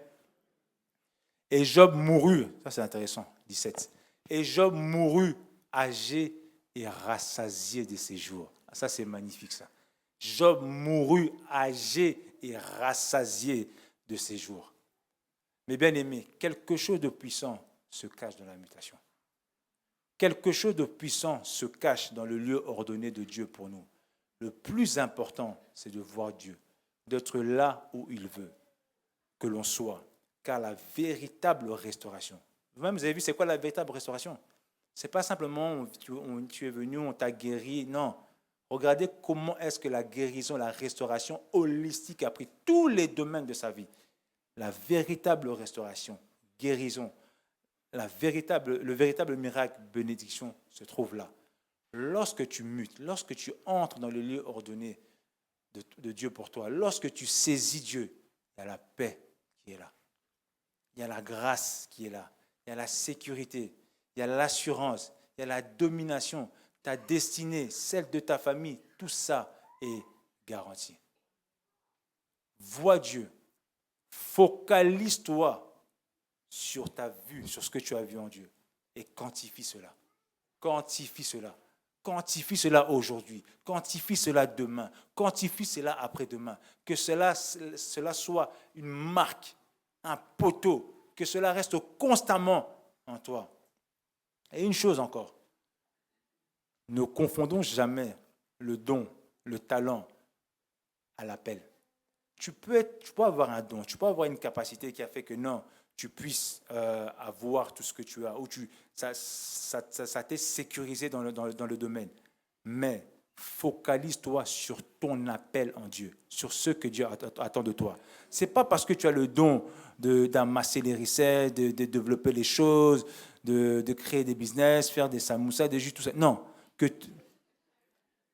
Et Job mourut, ça c'est intéressant, 17. Et Job mourut âgé et rassasié de ses jours. Ça c'est magnifique ça. Job mourut âgé et rassasié de ses jours. Mais bien aimé, quelque chose de puissant se cache dans la mutation. Quelque chose de puissant se cache dans le lieu ordonné de Dieu pour nous. Le plus important, c'est de voir Dieu, d'être là où il veut que l'on soit. Car la véritable restauration, vous-même vous avez vu c'est quoi la véritable restauration? Ce n'est pas simplement tu es venu, on t'a guéri, non. Regardez comment est-ce que la guérison, la restauration holistique a pris tous les domaines de sa vie. La véritable restauration, guérison, le véritable miracle, bénédiction, se trouve là. Lorsque tu mutes, lorsque tu entres dans le lieu ordonné de Dieu pour toi, lorsque tu saisis Dieu, il y a la paix qui est là. Il y a la grâce qui est là. Il y a la sécurité. Il y a l'assurance. Il y a la domination. Ta destinée, celle de ta famille, tout ça est garanti. Vois Dieu. Focalise-toi sur ta vue, sur ce que tu as vu en Dieu. Et quantifie cela. Quantifie cela. Quantifie cela aujourd'hui. Quantifie cela demain. Quantifie cela après-demain. Que cela soit une marque, un poteau. Que cela reste constamment en toi. Et une chose encore. Ne confondons jamais le don, le talent à l'appel. Tu peux avoir un don, tu peux avoir une capacité qui a fait que non, tu puisses avoir tout ce que tu as, ou ça t'est sécurisé dans le domaine. Mais focalise-toi sur ton appel en Dieu, sur ce que Dieu attend de toi. Ce n'est pas parce que tu as le don d'amasser les recettes, de développer les choses, de créer des business, faire des samoussas, des jus, tout ça. Non,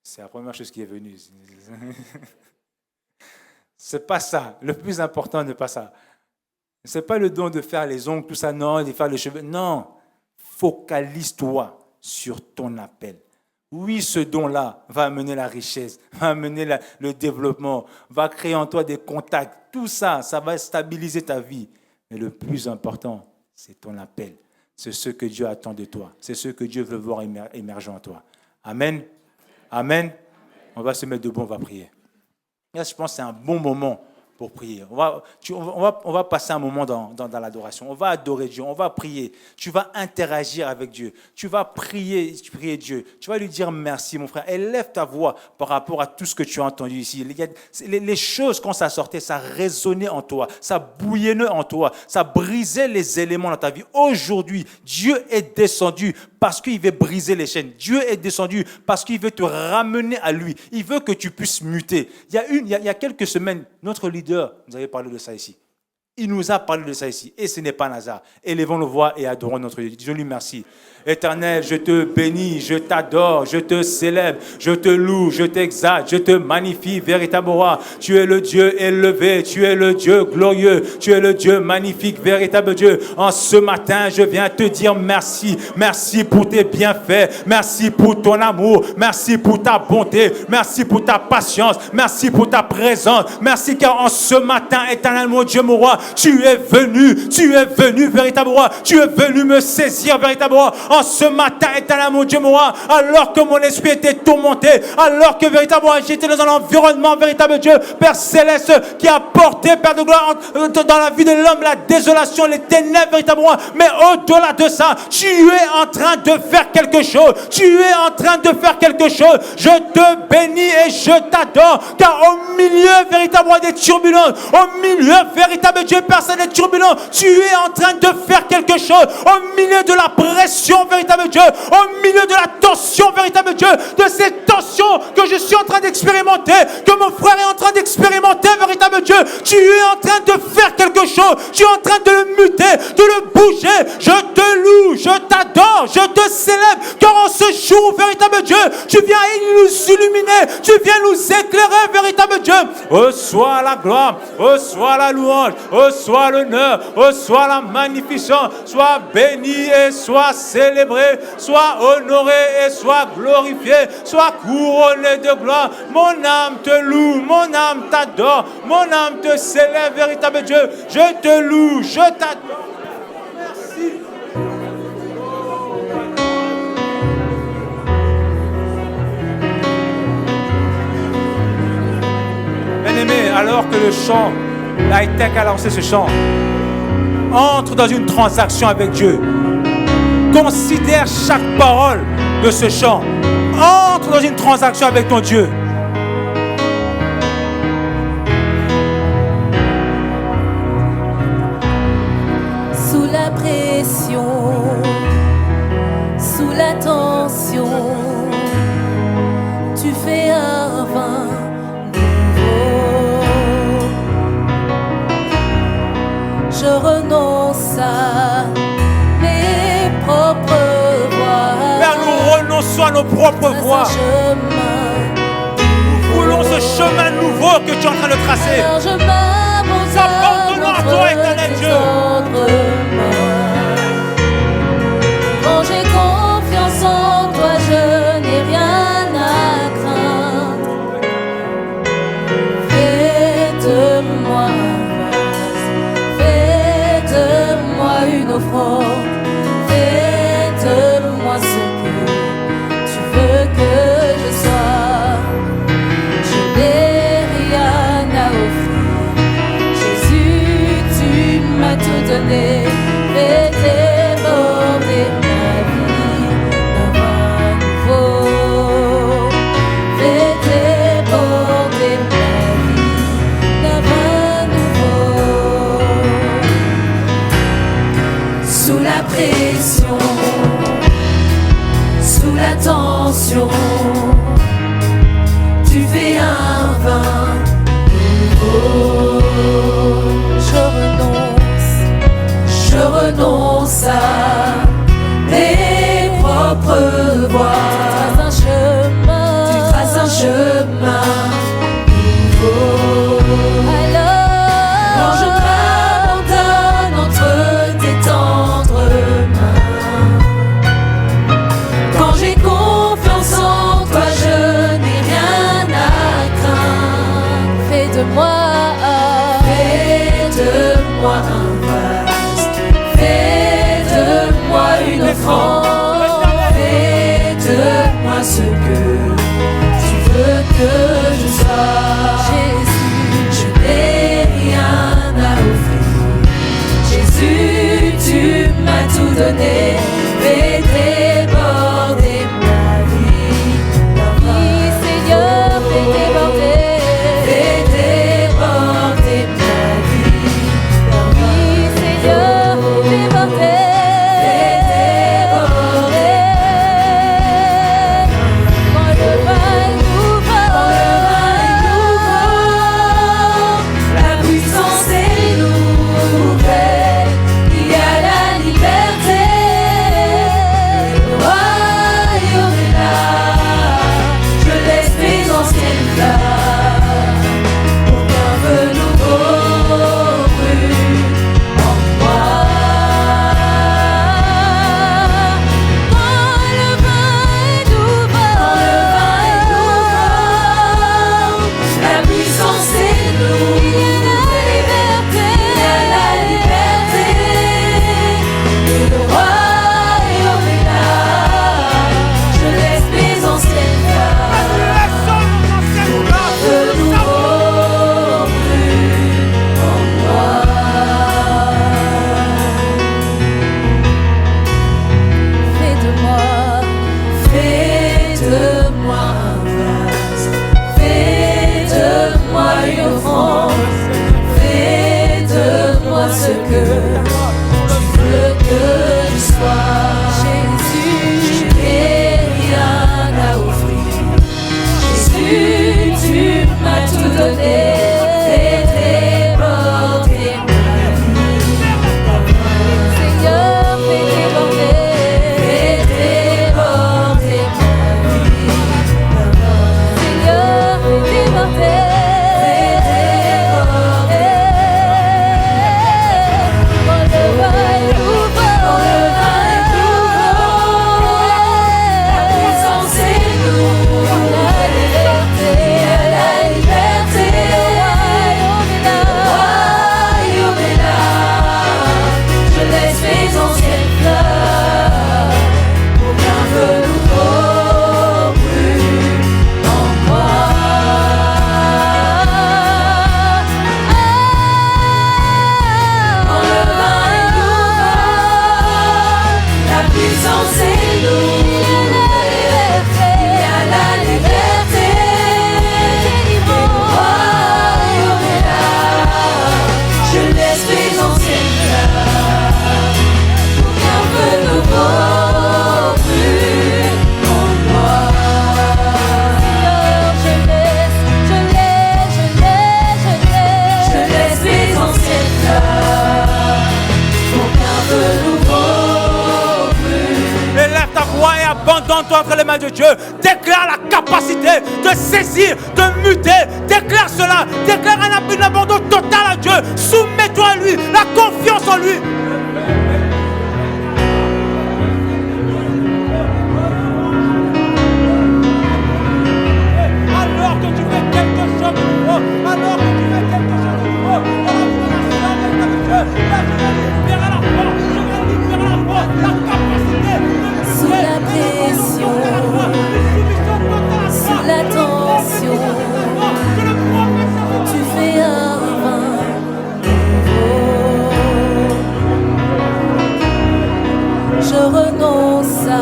c'est la première chose qui est venue. C'est pas ça. Le plus important n'est pas ça. C'est pas le don de faire les ongles, tout ça, non, de faire les cheveux. Non, focalise-toi sur ton appel. Oui, ce don-là va amener la richesse, va amener le développement, va créer en toi des contacts. Tout ça, ça va stabiliser ta vie. Mais le plus important, c'est ton appel. C'est ce que Dieu attend de toi. C'est ce que Dieu veut voir émerger en toi. Amen. Amen. On va se mettre debout, on va prier. Là, je pense que c'est un bon moment pour prier. On va passer un moment dans l'adoration. On va adorer Dieu, on va prier. Tu vas interagir avec Dieu. Tu vas prier Dieu. Tu vas lui dire merci, mon frère. Élève ta voix par rapport à tout ce que tu as entendu ici. Les choses, quand ça sortait, ça résonnait en toi. Ça bouillonnait en toi. Ça brisait les éléments dans ta vie. Aujourd'hui, Dieu est descendu parce qu'il veut briser les chaînes. Dieu est descendu parce qu'il veut te ramener à lui. Il veut que tu puisses muter. Il y a quelques semaines, notre leader nous avait parlé de ça ici. Il nous a parlé de ça ici. Et ce n'est pas un hasard. Élevons nos voix et adorons notre Dieu. Disons lui merci. Éternel, je te bénis, je t'adore, je te célèbre, je te loue, je t'exalte, je te magnifie, véritable roi. Tu es le Dieu élevé, tu es le Dieu glorieux, tu es le Dieu magnifique, véritable Dieu. En ce matin, je viens te dire merci. Merci pour tes bienfaits, merci pour ton amour, merci pour ta bonté, merci pour ta patience, merci pour ta présence. Merci car en ce matin, éternel mon Dieu, mon roi, tu es venu, véritable roi. Tu es venu me saisir, véritable roi. En ce matin, éternel mon Dieu, mon roi, alors que mon esprit était tourmenté, alors que véritablement j'étais dans un environnement, véritable Dieu, Père céleste, qui a porté, Père de gloire, dans la vie de l'homme, la désolation, les ténèbres, véritablement. Mais au-delà de ça, tu es en train de faire quelque chose. Tu es en train de faire quelque chose. Je te bénis et je t'adore, car au milieu, véritablement, des turbulences, au milieu, véritable Dieu, Père céleste, des turbulences, tu es en train de faire quelque chose. Au milieu de la pression, véritable Dieu, au milieu de la tension, véritable Dieu, de cette tension que je suis en train d'expérimenter, que mon frère est en train d'expérimenter, véritable Dieu, tu es en train de faire quelque chose, tu es en train de le muter, de le bouger. Je te loue, je t'adore, je te célèbre, car en ce jour, véritable Dieu, tu viens nous illuminer, tu viens nous éclairer, véritable Dieu. Reçois la gloire, reçois la louange, reçois l'honneur, reçois la magnificence, sois béni et sois célébré, sois honoré et sois glorifié, sois couronné de gloire. Mon âme te loue, mon âme t'adore, mon âme te célèbre, véritable Dieu. Je te loue, je t'adore. Merci. Bien-aimé, alors que le chant, la high-tech a lancé ce chant, entre dans une transaction avec Dieu. Considère chaque parole de ce chant. Entre dans une transaction avec ton Dieu. Sous la pression, sous la tension, tu fais un vin nouveau. Je renonce à mes nos propres voies. Nous voulons ce chemin nouveau que tu es en train de tracer. Alors je m'abandonne Nous abandonnons à toi, éternel Dieu. Quand j'ai confiance en toi, je n'ai rien à craindre. Fais de moi un vase, fais de moi une offrande, fais de moi ce que tu veux que je sois. Je n'ai rien à offrir, Jésus, tu m'as tout donné. Fais déborder ma vie d'un vin nouveau. Fais déborder ma vie d'un vin nouveau. Sous la pression, sous la tension, tu fais un vin nouveau. Je renonce à mes propres voies. Tu traces un chemin nouveau. Alors je m'abandonne entre tes tendres mains. Quand j'ai confiance en toi, je n'ai rien à craindre. Fais de moi un vase, fais de moi une offrande, fais de moi ce que tu veux que je sois. Jésus, je n'ai rien à offrir. Jésus, tu m'as tout donné. Fais déborder ma vie. Oui, Seigneur, fais déborder. Fais déborder ma vie. Oui, Seigneur, fais déborder. Quand le vin est nouveau, la puissance est nouvelle. Il y a la liberté. présente-toi entre les mains de Dieu. Déclare la capacité de saisir, de muter. Déclare cela. Déclare un abandon total à Dieu. Soumets-toi à lui. La confiance en lui. Alors que tu fais quelque chose de nouveau, alors que tu fais quelque chose de nouveau, là je vais libérer la foi, je vais libérer la foi, la capacité de Sous la pression, sous la tension, tu fais un vin nouveau. Je renonce à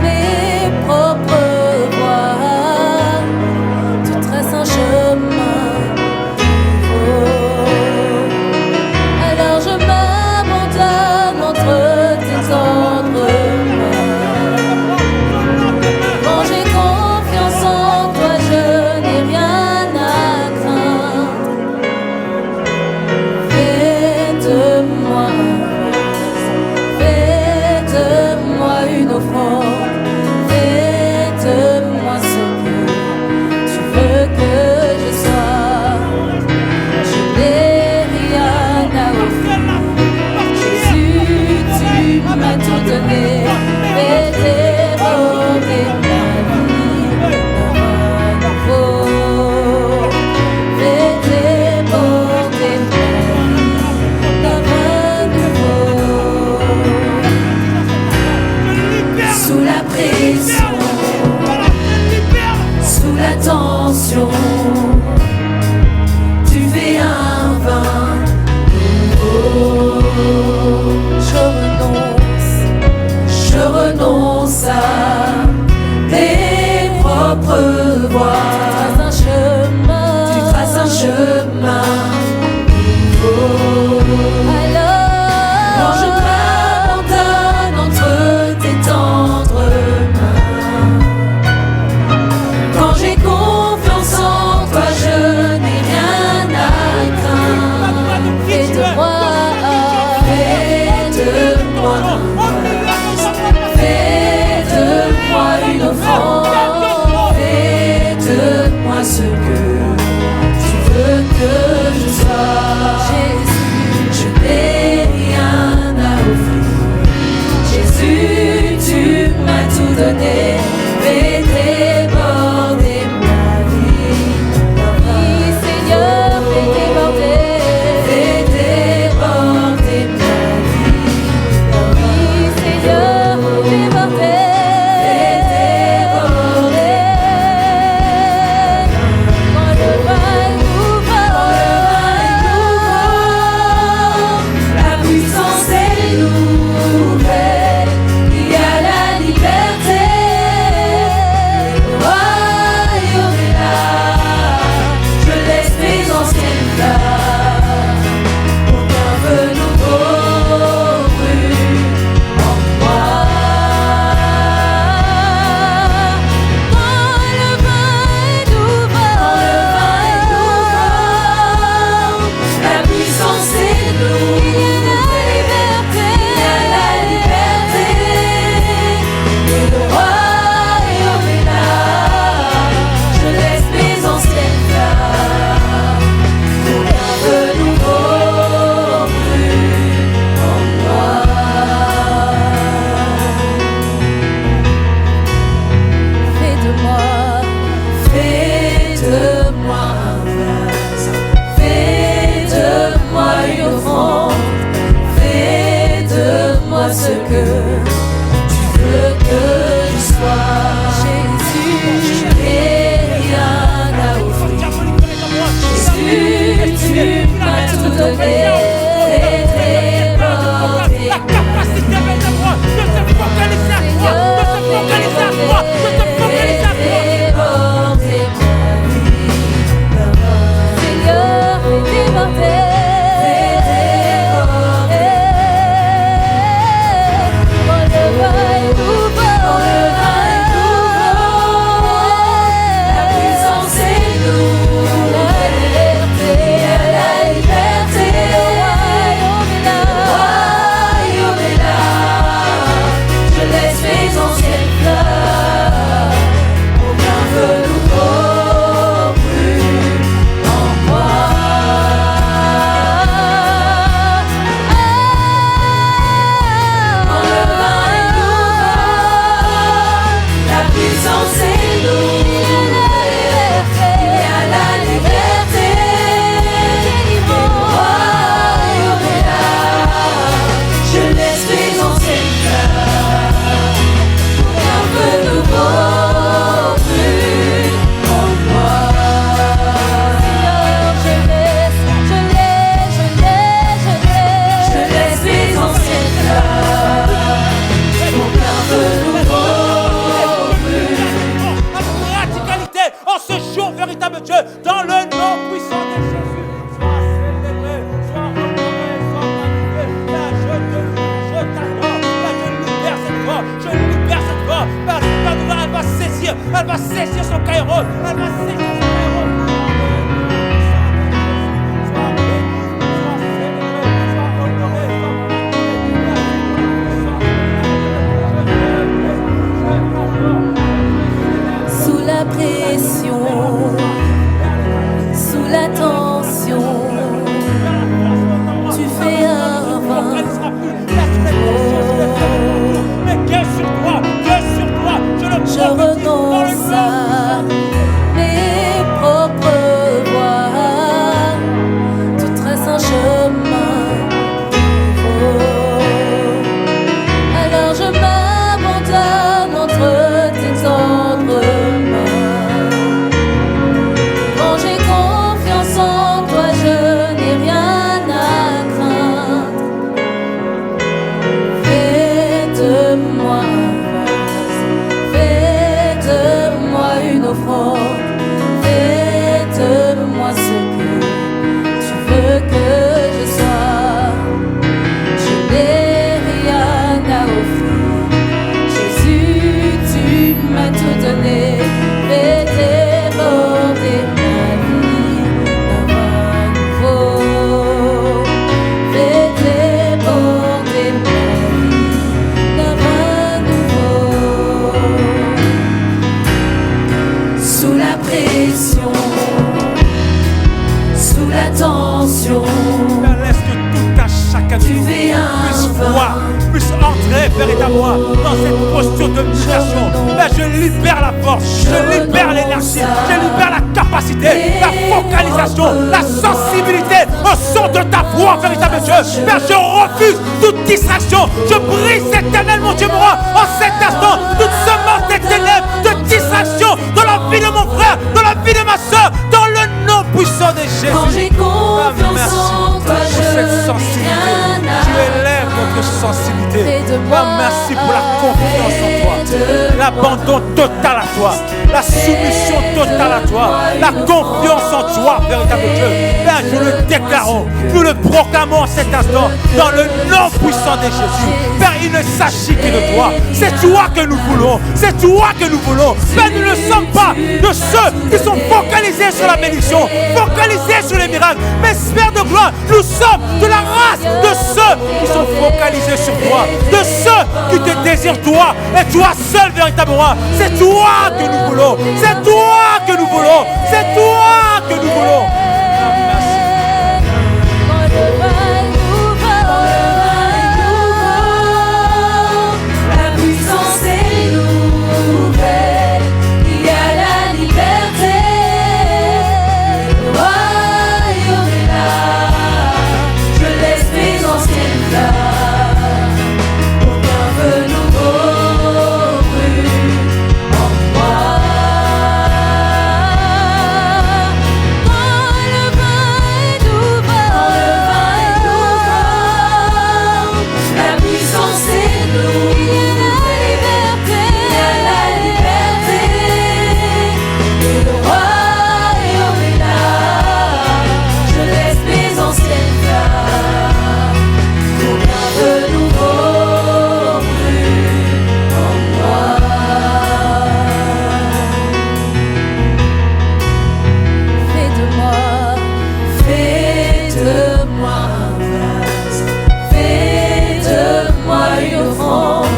mes propres voies. Tu traces un chemin nouveau. Alors je m'abandonne entre tes tendres mains. Quand j'ai confiance en toi, je n'ai rien à craindre. Fais de moi une offrande. Fais de moi ce que tu veux que je sois. Je n'ai rien à offrir. Jésus, tu m'as tout donné. Fais déborder ma vie d'un nouveau. Fais déborder ma vie d'un nouveau. Sous la pression, sous la tension, tu fais un vin nouveau. Je renonce à tes propres voies. Tu traces un chemin nouveau. Alors je m'abandonne entre tes tendres mains. Quand j'ai confiance en toi, je n'ai rien à craindre. Fais de moi une offrande. Fais de moi ce que tu veux que je sois. Jésus, je n'ai rien à offrir. Jésus, tu m'as tout donné. Fais déborder ma vie. Oui, Seigneur, fais déborder. Fais déborder ma vie. Oui, Seigneur, fais déborder. Ce que tu veux que je sois. Jésus, je n'ai rien à offrir. Jésus, tu m'as tout donné. Fais déborder la capacité de moi de se focaliser à toi, de se focaliser à toi, de se focaliser à toi. Déborder ma vie. Dans le nom puissant de Jésus, sois célébré, sois honoré, sois magnifié. Père, je te loue, je t'adore. Père, je libère cette voix, je libère cette voix. Père, elle va saisir son kairos, elle va saisir son kairos. Sois béni, sois célébré, sois honoré, sois magnifié. Sous la pression, sous la tension, tu fais un vin. Mais qu'est sur toi, Je renonce à mes propres voies. Tu traces un chemin nouveau. Alors je m'abandonne entre tes tendres mains. Quand j'ai confiance en toi, je n'ai rien à craindre. Fais de moi une offrande, fais de moi ce que tu veux que je sois. Je n'ai rien à offrir, Jésus, tu m'as tout donné. Fais déborder ma vie d'un vin nouveau. Fais déborder ma vie d'un vin nouveau. Sous la pression, sous la tension, Père, laisse que tout à chacun de nous puisse voir, puisse entrer véritablement dans cette posture de mutation. Père, je libère la force, je libère l'énergie, je libère la capacité, la focalisation, la sensibilité au son de ta voix, véritable Dieu. Père, je refuse toute distraction. Je brise éternel, mon Dieu, mon roi, en cet instant, toute semence des ténèbres, de distraction dans la vie de mon frère, dans la vie de ma soeur, dans le nom puissant de Jésus. Quand j'ai confiance en toi, pour cette sensibilité. Tu élèves notre sensibilité. Père, merci pour la confiance en toi, l'abandon total à toi, la soumission totale à toi, la confiance en toi, véritable Dieu. Père, nous le déclarons, nous le proclamons en cet instant, dans le nom puissant de Jésus. Père, il ne s'agit que de toi. C'est toi que nous voulons, c'est toi que nous voulons. Père, nous ne sommes pas de ceux qui sont focalisés sur la bénédiction, focalisés sur les miracles, mais Père de gloire, nous sommes de la race de ceux qui sont focalisés sur toi, de ceux qui te désirent toi, et toi seul véritablement. C'est toi que nous voulons, c'est toi que nous voulons, c'est toi que nous voulons. La puissance est nouvelle, il y a la liberté, le royaume est là. Je laisse mes anciennes flammes, aucun feu nouveau brûle en moi. Quand le vin est nouveau, la puissance est nouvelle, il y a la liberté, et le royaume est là. Je laisse mes anciennes flammes, aucun feu nouveau brûle en moi. Fais de moi un vase, fais de moi une offrande,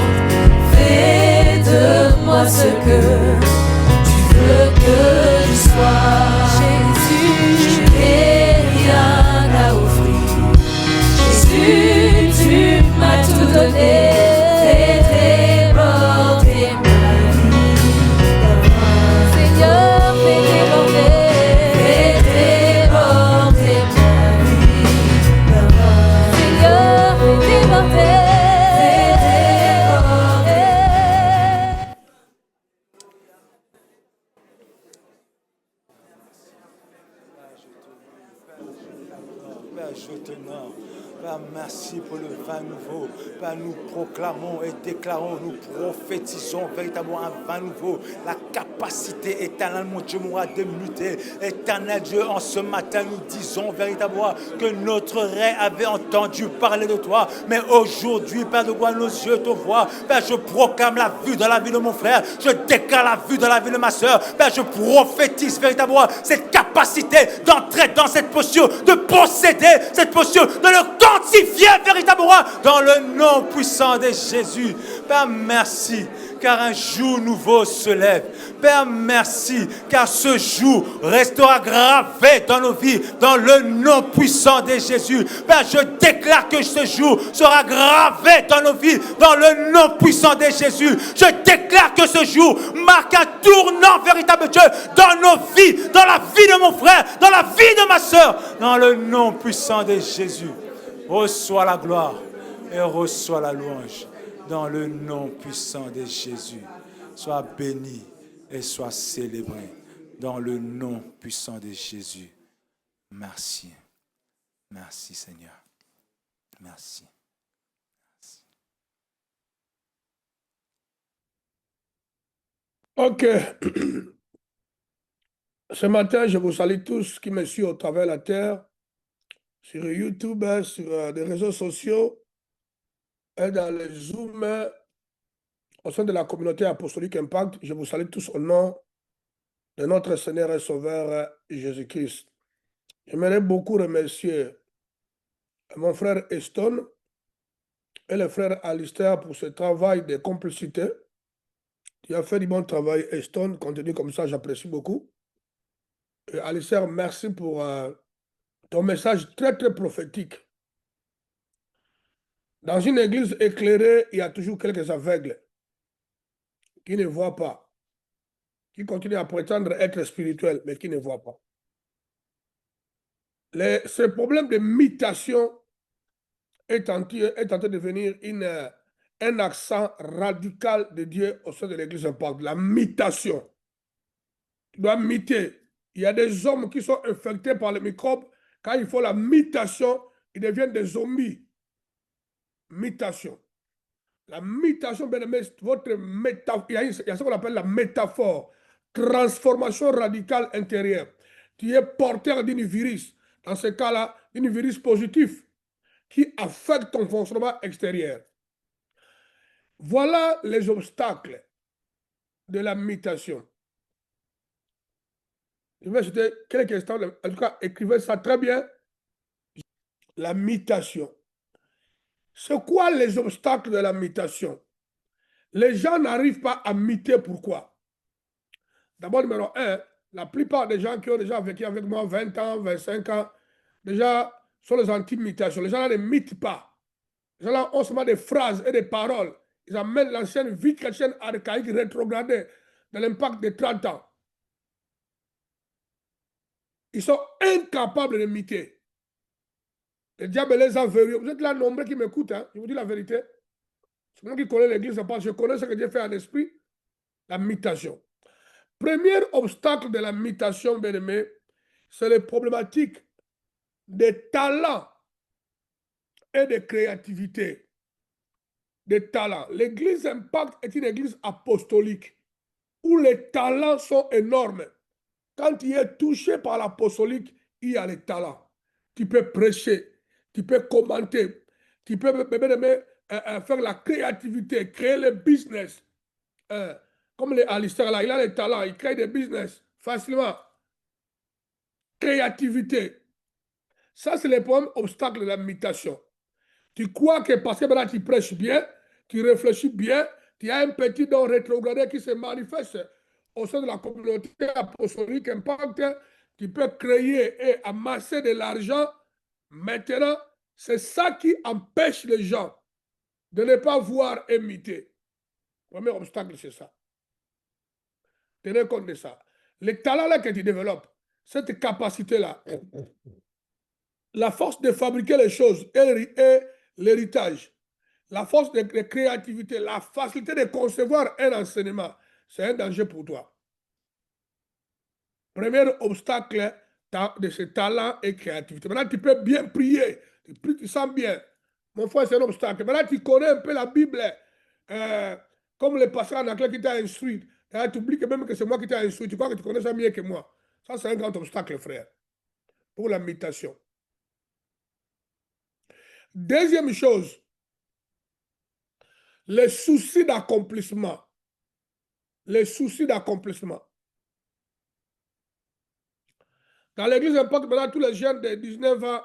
fais de moi ce que tu veux que je sois. Jésus, je n'ai rien à offrir. Jésus, tu m'as tout donné. Fais déborder ma vie d'un vin. Seigneur, fais déborder ma vie d'un vin. Seigneur, fais déborder. Père, je t'honore. Père, merci pour le vin nouveau. Père, nous proclamons et déclarons, nous prophétisons véritablement un vin nouveau. La capacité éternelle, mon Dieu, moi, de muter. Éternel Dieu, en ce matin, nous disons véritablement que notre rêve avait entendu parler de toi. Mais aujourd'hui, Père de gloire, nos yeux te voient. Père, je proclame la vue dans la vie de mon frère. Je déclare la vue dans la vie de ma soeur. Père, je prophétise véritablement cette capacité d'entrer dans cette posture, de posséder cette posture, de le quantifier véritablement dans le nom puissant de Jésus. Père, merci, car un jour nouveau se lève. Père, merci, car ce jour restera gravé dans nos vies, dans le nom puissant de Jésus. Père, je déclare que ce jour sera gravé dans nos vies, dans le nom puissant de Jésus. Je déclare que ce jour marque un tournant véritable Dieu dans nos vies, dans la vie de mon frère, dans la vie de ma soeur, dans le nom puissant de Jésus. Reçois la gloire et reçois la louange dans le nom puissant de Jésus. Sois béni et sois célébré dans le nom puissant de Jésus. Merci. Merci Seigneur. Merci. Ok. Ce matin, je vous salue tous qui me suivent au travers de la terre, sur YouTube, sur les réseaux sociaux, et dans les Zoom, au sein de la communauté apostolique Impact. Je vous salue tous au nom de notre Seigneur et Sauveur Jésus-Christ. J'aimerais beaucoup remercier mon frère Eston et le frère Alistair pour ce travail de complicité. Tu as fait du bon travail, Eston. Continue comme ça, j'apprécie beaucoup. Et Alistair, merci pour ton message très, très prophétique. Dans une église éclairée, il y a toujours quelques aveugles qui ne voient pas, qui continuent à prétendre être spirituels, mais qui ne voient pas. Ce problème de mutation est en train de devenir un accent radical de Dieu au sein de l'église Impact. La mutation. Tu dois muter. Il y a des hommes qui sont infectés par les microbes. Quand il faut la mutation, ils deviennent des zombies. Mutation. La mutation, bien aimé, votre métaphore, il y a ce qu'on appelle la métaphore. Transformation radicale intérieure. Tu es porteur d'un virus. Dans ce cas-là, un virus positif qui affecte ton fonctionnement extérieur. Voilà les obstacles de la mutation. Je vais ajouter quelques instants, en tout cas, écrivez ça très bien. La mutation. C'est quoi les obstacles de la mutation? Les gens n'arrivent pas à muter. Pourquoi? D'abord, numéro 1, la plupart des gens qui ont déjà vécu avec moi 20 ans, 25 ans, déjà sont les anti-mutations. Les gens-là ne mutent pas. Les gens-là ont seulement des phrases et des paroles. Ils amènent l'ancienne vie chrétienne archaïque rétrogradée de l'impact de 30 ans. Ils sont incapables de muter. Le diable les a verrouillés. Vous êtes là nombreux qui m'écoutent, hein? Je vous dis la vérité. C'est moi qui connais l'église, je connais ce que Dieu fait en esprit. La mutation. Premier obstacle de la mutation, bien aimé, c'est les problématiques des talents et de créativité. Des talents. L'église Impact est une église apostolique où les talents sont énormes. Quand tu es touché par l'apostolique, il y a les talents. Tu peux prêcher, tu peux commenter, tu peux faire la créativité, créer le business. Comme les Alistair là, il a les talents, il crée des business facilement. Créativité. Ça, c'est le premier obstacle de la mutation. Tu crois que parce que maintenant tu prêches bien, tu réfléchis bien, tu as un petit don rétrogradé qui se manifeste au sein de la communauté apostolique Impact, tu peux créer et amasser de l'argent. Maintenant, c'est ça qui empêche les gens de ne pas voir et imiter. Le premier obstacle, c'est ça. Tenez compte de ça. Les talents-là que tu développes, cette capacité-là, la force de fabriquer les choses et l'héritage, la force de créativité, la facilité de concevoir un enseignement, c'est un danger pour toi. Premier obstacle, de ce talent et créativité. Maintenant, tu peux bien prier. Tu sens bien. Mon frère, c'est un obstacle. Maintenant, tu connais un peu la Bible. Comme le pasteur en anglais qui t'a instruit. Tu oublies que même que c'est moi qui t'ai instruit. Tu crois que tu connais ça mieux que moi. Ça, c'est un grand obstacle, frère. Pour la méditation. Deuxième chose. Les soucis d'accomplissement. Les soucis d'accomplissement. Dans l'église, n'importe maintenant, tous les jeunes de 19 ans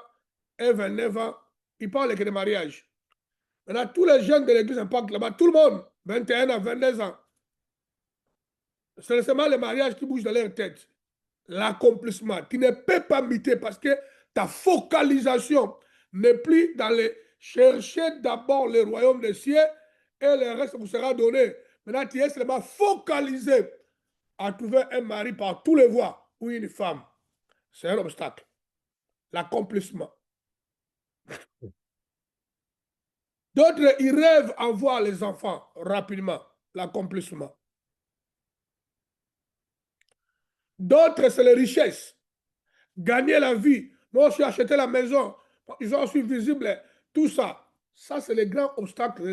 et 29 ans, ils parlent que de mariage. Maintenant, tous les jeunes de l'église, n'importe là-bas, tout le monde, 21 ans, 22 ans. C'est seulement le mariage qui bouge dans leur tête. L'accomplissement. Tu ne peux pas imiter parce que ta focalisation n'est plus dans les chercher d'abord le royaume des cieux et le reste vous sera donné. Maintenant, tu es seulement focalisé à trouver un mari par tous les voies ou une femme. C'est un obstacle. L'accomplissement. D'autres, ils rêvent en voir les enfants rapidement. L'accomplissement. D'autres, c'est les richesses. Gagner la vie. Moi, je suis acheté la maison. Ils ont aussi visible. Tout ça. Ça, c'est les grands obstacles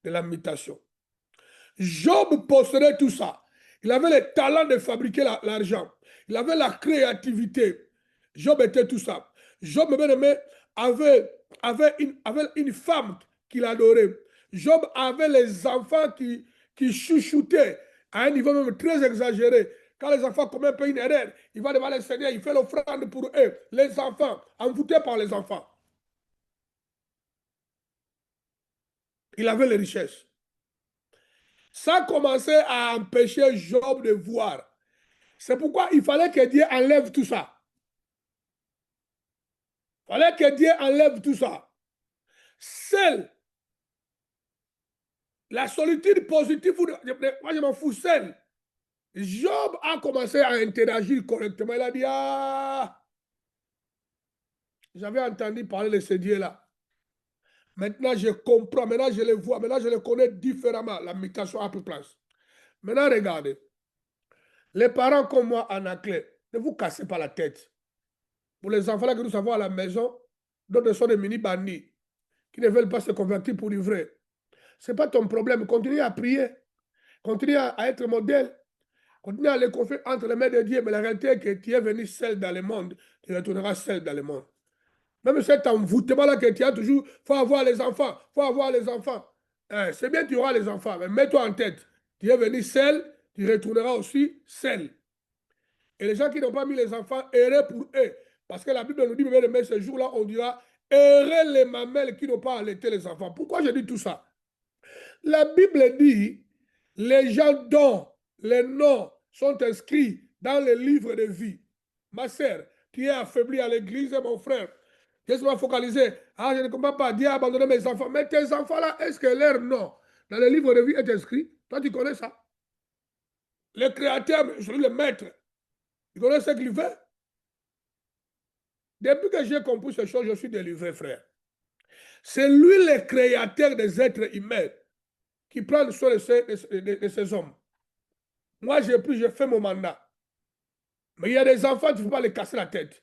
de la mutation. Job possédait tout ça. Il avait le talent de fabriquer l'argent. Il avait la créativité. Job était tout ça. Job, bien aimé, avait une femme qu'il adorait. Job avait les enfants qui chouchoutaient à un niveau même très exagéré. Quand les enfants commettent un peu une erreur, il va devant le Seigneur, il fait l'offrande pour eux. Les enfants, envoûtés par les enfants. Il avait les richesses. Ça commençait à empêcher Job de voir. C'est pourquoi il fallait que Dieu enlève tout ça. Il fallait que Dieu enlève tout ça. Seul. La solitude positive, moi je m'en fous, seul. Job a commencé à interagir correctement. Il a dit, ah, j'avais entendu parler de ce Dieu-là. Maintenant, je comprends. Maintenant, je le vois. Maintenant, je le connais différemment. La mutation a pris place. Maintenant, regardez. Les parents comme moi en anglais, ne vous cassez pas la tête. Pour les enfants là que nous avons à la maison, d'autres sont des mini-bandits qui ne veulent pas se convertir pour du vrai. Ce n'est pas ton problème. Continue à prier. Continue à être modèle. Continue à les confier entre les mains de Dieu. Mais la réalité est que tu es venu seul dans le monde. Tu retourneras seul dans le monde. Même cet envoûtement-là que tu as toujours, il faut avoir les enfants. Il faut avoir les enfants. C'est bien, tu auras les enfants. Mais mets-toi en tête. Tu es venu seul. Tu retourneras aussi seul. Et les gens qui n'ont pas mis les enfants, errez pour eux. Parce que la Bible nous dit, mais ce jour-là, on dira, errez les mamelles qui n'ont pas allaité les enfants. Pourquoi je dis tout ça? La Bible dit, les gens dont les noms sont inscrits dans le livre de vie. Ma sœur, tu es affaibli à l'église, mon frère. Je suis focalisé. Ah, je ne comprends pas. Dieu a abandonné mes enfants. Mais tes enfants-là, est-ce que leur nom dans le livre de vie est inscrit? Toi, tu connais ça? Le créateur, je suis le maître. Tu connais ce qu'il fait? Depuis que j'ai compris ces choses, je suis délivré, frère. C'est lui le créateur des êtres humains qui prend soin de ces hommes. Moi, j'ai pris, j'ai fait mon mandat. Mais il y a des enfants, il ne faut pas les casser la tête.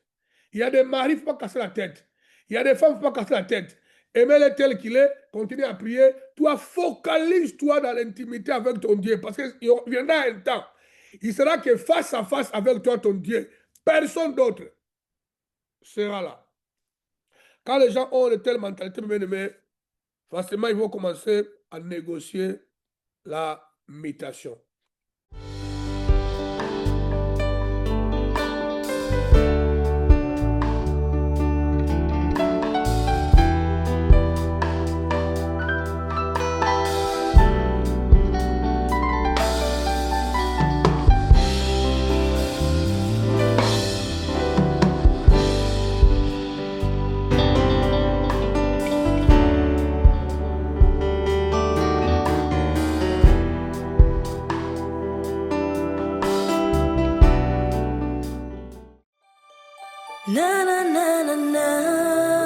Il y a des maris, il ne faut pas casser la tête. Il y a des femmes, il ne faut pas casser la tête. Aimez-le tel qu'il est, continue à prier. Toi, focalise-toi dans l'intimité avec ton Dieu. Parce qu'il viendra un temps, il sera que face à face avec toi, ton Dieu. Personne d'autre sera là. Quand les gens ont une telle mentalité, forcément, ils vont commencer à négocier la mutation. Na na na na na.